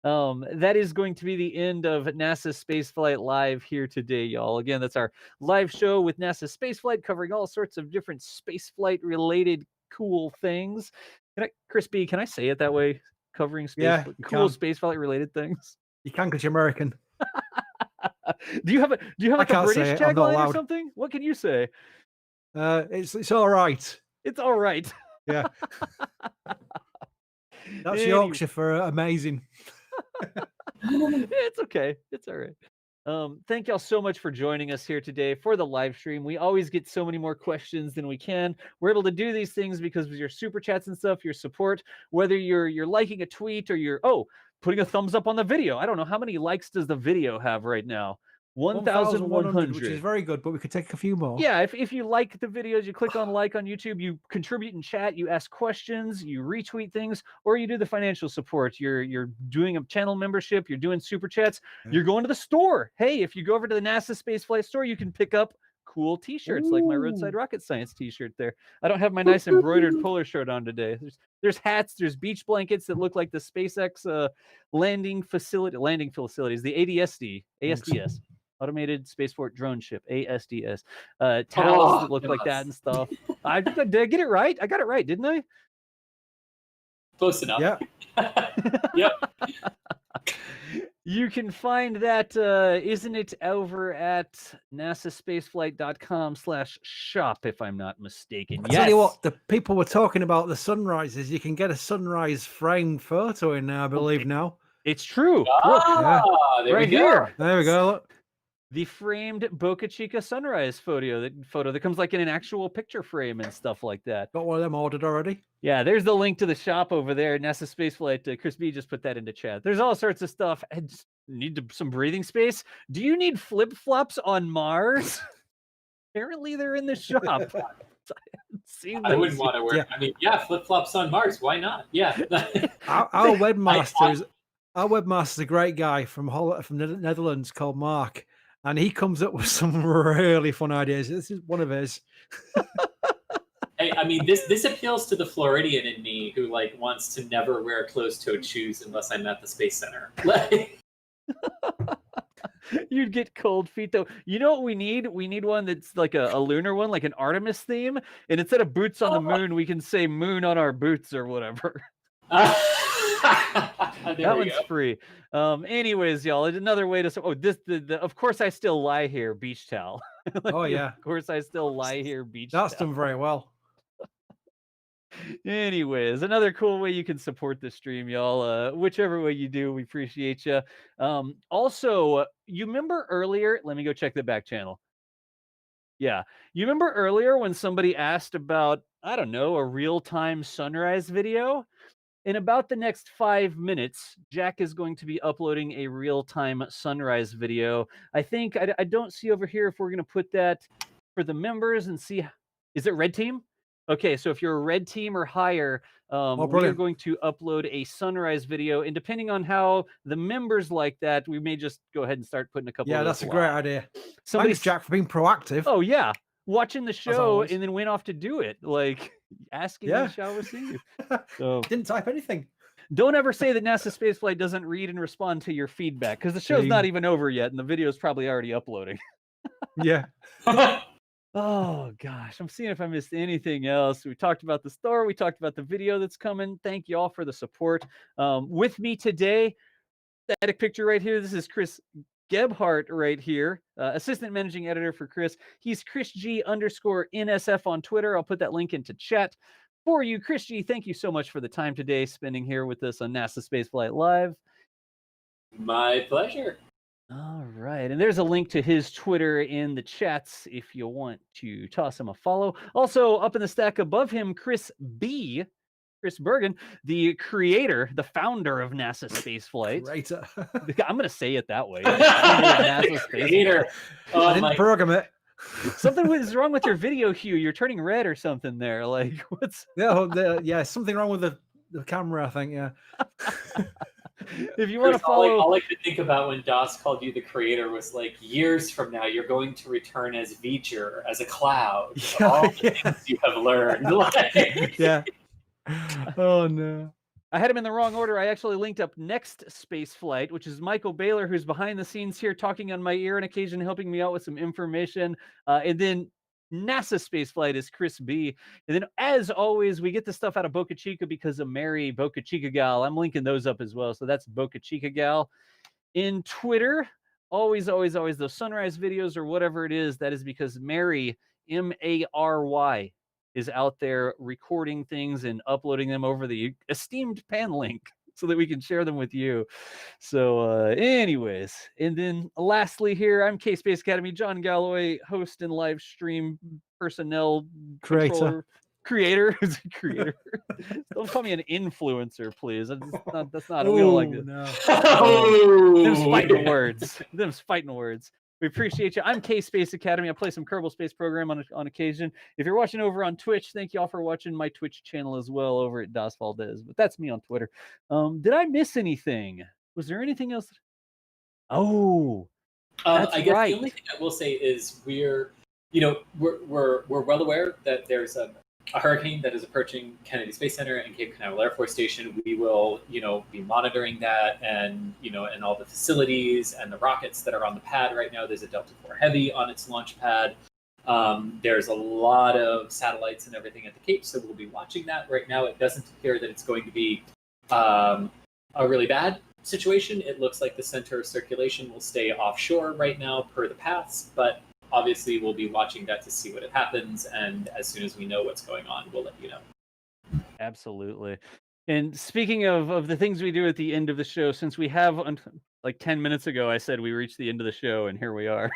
That is going to be the end of NASA Spaceflight Live here today, y'all. Again, that's our live show with NASA Spaceflight, covering all sorts of different spaceflight related cool things. Chris B, can I say it that way? Covering cool spaceflight related things. You can because you're American. Do you have like a British tagline or something? What can you say? It's all right. It's all right. Yeah. That's Yorkshire for amazing. It's okay. It's all right. Thank y'all so much for joining us here today for the live stream. We always get so many more questions than we can. We're able to do these things because of your super chats and stuff, your support, whether you're liking a tweet or you're putting a thumbs up on the video. I don't know, how many likes does the video have right now? 1,100, which is very good, but we could take a few more. Yeah, if you like the videos, you click on like on YouTube, you contribute in chat, you ask questions, you retweet things, or you do the financial support. You're doing a channel membership, you're doing super chats, you're going to the store. Hey, if you go over to the NASA Spaceflight store, you can pick up cool t-shirts like my Roadside Rocket Science t-shirt there. I don't have my nice embroidered polar shirt on today. There's hats, there's beach blankets that look like the SpaceX landing facilities, the ASDS. Automated Spaceport Drone Ship, ASDS. Towels that look like that and stuff. Did I get it right? I got it right, didn't I? Close enough. Yeah. Yep. You can find that, isn't it, over at NASASpaceflight.com/shop, if I'm not mistaken. I tell you Yes. what, the people were talking about the sunrises. You can get a sunrise framed photo in there, I believe now. It's true. Look, There right we go. here. There we go. Look. The framed Boca Chica sunrise photo that comes like in an actual picture frame and stuff like that. Got one of them ordered already. Yeah, there's the link to the shop over there. NASA Spaceflight. Chris B just put that into chat. There's all sorts of stuff. I just need some breathing space. Do you need flip flops on Mars? Apparently, they're in the shop. I I wouldn't want to wear. Yeah. I mean, yeah, flip flops on Mars. Why not? Yeah. Our webmaster is a great guy from the Netherlands called Mark, and he comes up with some really fun ideas. This is one of his. Hey, I mean, this appeals to the Floridian in me who like wants to never wear closed-toed shoes unless I'm at the Space Center. You'd get cold feet though. You know what we need? We need one that's like a lunar one, like an Artemis theme. And instead of boots on the moon, we can say moon on our boots or whatever. That one's free. Anyways, y'all, another way to of course I still lie here beach towel. Like, Oh yeah, of course I still lie here beach that's towel. done very well. Anyways, another cool way you can support the stream, y'all. Whichever way you do, we appreciate you. Also, you remember earlier? Let me go check the back channel. Yeah, you remember earlier when somebody asked about, I don't know, a real-time sunrise video? In about the next 5 minutes, Jack is going to be uploading a real-time sunrise video. I think I don't see over here if we're going to put that for the members and see. Is it red team? Okay, so if you're a red team or higher, we are brilliant. going to upload a sunrise video, and depending on how the members like that, we may just go ahead and start putting a couple. Yeah, of that's a those great live. idea. Somebody's Thanks, Jack, for being proactive. Oh yeah, watching the show always. and then went off to do it, like asking Yeah. shall we see you. So Didn't type anything. don't ever say that NASA Spaceflight doesn't read and respond to your feedback, because the show's not even over yet and the video is probably already uploading. Yeah. Oh gosh, I'm seeing if I missed anything else. We talked about the store, we talked about the video that's coming. Thank you all for the support. With me today, static picture right here. This is Chris Gebhardt right here, assistant managing editor for Chris. He's Chris G_NSF on Twitter. I'll put that link into chat for you. Chris G, thank you so much for the time today spending here with us on NASA Spaceflight Live. My pleasure. All right, and there's a link to his Twitter in the chats if you want to toss him a follow. Also, up in the stack above him, Chris Bergin, the creator, the founder of NASA Spaceflight. Creator. I'm going to say it that way. NASA Creator. Spaceflight. I didn't program it. Something is wrong with your video hue. You're turning red or something there. Like, what's... Yeah, something wrong with the camera, I think, yeah. If you want to follow... All I could think about when DOS called you the creator was like, years from now, you're going to return as V'ger, as a cloud. Yeah, all the things you have learned. Like... Yeah. Oh, no. I had him in the wrong order. I actually linked up Next Spaceflight, which is Michael Baylor, who's behind the scenes here talking on my ear on occasion, helping me out with some information. And then NASA Spaceflight is Chris B. And then, as always, we get the stuff out of Boca Chica because of Mary Boca Chica Gal. I'm linking those up as well. So that's Boca Chica Gal. In Twitter, always those sunrise videos or whatever it is, that is because Mary, Mary, is out there recording things and uploading them over the esteemed pan link so that we can share them with you. So anyways, and then lastly here, I'm K-Space Academy, John Galloway, host and live stream personnel Creator. Creator. Don't call me an influencer, please. That's not we don't like it. No. Them's fighting words. Them's fighting words. We appreciate you. I'm K-Space Academy. I play some Kerbal Space Program on occasion. If you're watching over on Twitch, thank you all for watching my Twitch channel as well over at Das Valdez. But that's me on Twitter. Did I miss anything? Was there anything else? Oh, that's I guess right. the only thing I will say is we're well aware that there's a hurricane that is approaching Kennedy Space Center and Cape Canaveral Air Force Station. We will, be monitoring that and all the facilities and the rockets that are on the pad right now. There's a Delta IV Heavy on its launch pad. There's a lot of satellites and everything at the Cape, so we'll be watching that. Right now, it doesn't appear that it's going to be a really bad situation, it looks like the center of circulation will stay offshore right now per the paths, but obviously we'll be watching that to see what happens, and as soon as we know what's going on, we'll let you know. Absolutely. And speaking of the things we do at the end of the show, since we have like 10 minutes ago, I said we reached the end of the show, and here we are.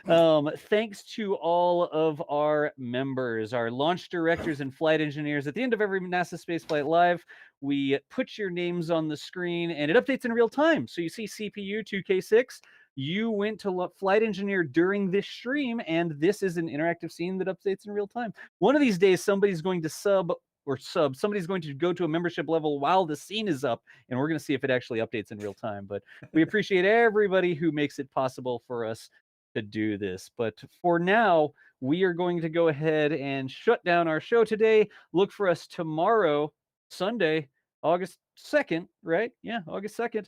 Thanks to all of our members, our launch directors and flight engineers. At the end of every NASA Spaceflight Live, we put your names on the screen, and it updates in real time. So you see CPU 2K6. You went to flight engineer during this stream, and this is an interactive scene that updates in real time. One of these days, somebody's going to somebody's going to go to a membership level while the scene is up, and we're going to see if it actually updates in real time. But we appreciate everybody who makes it possible for us to do this. But for now, we are going to go ahead and shut down our show today. Look for us tomorrow, Sunday, August 2nd, right? Yeah, August 2nd.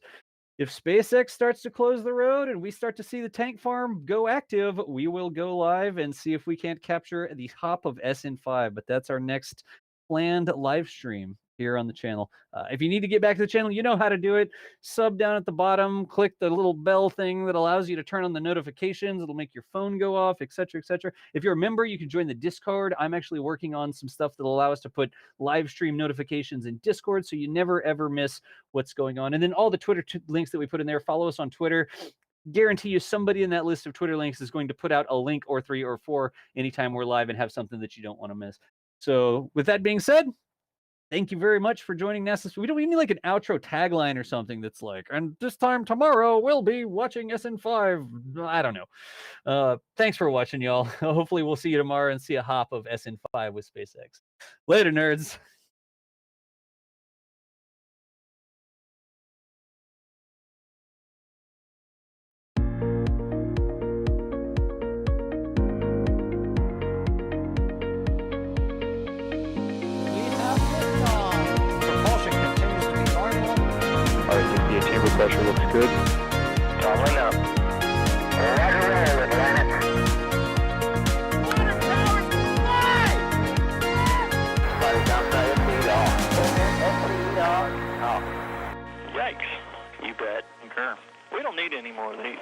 If SpaceX starts to close the road and we start to see the tank farm go active, we will go live and see if we can't capture the hop of SN5. But that's our next planned live stream here on the channel. If you need to get back to the channel, you know how to do it. Sub down at the bottom, click the little bell thing that allows you to turn on the notifications. It'll make your phone go off, etc., etc. If you're a member, you can join the Discord. I'm actually working on some stuff that'll allow us to put live stream notifications in Discord, so you never ever miss what's going on. And then all the Twitter links that we put in there, follow us on Twitter. Guarantee you somebody in that list of Twitter links is going to put out a link or 3 or 4 anytime we're live and have something that you don't want to miss. So with that being said, thank you very much for joining NASA. We don't even need like an outro tagline or something that's like, and this time tomorrow we'll be watching SN5. I don't know. Thanks for watching, y'all. Hopefully we'll see you tomorrow and see a hop of SN5 with SpaceX. Later, nerds. Chamber pressure looks good. Following up. Roger, roll, Atlantic. Water towers, fly! Flight downside, SPD off. Yikes. You bet. Concur. We don't need any more of these.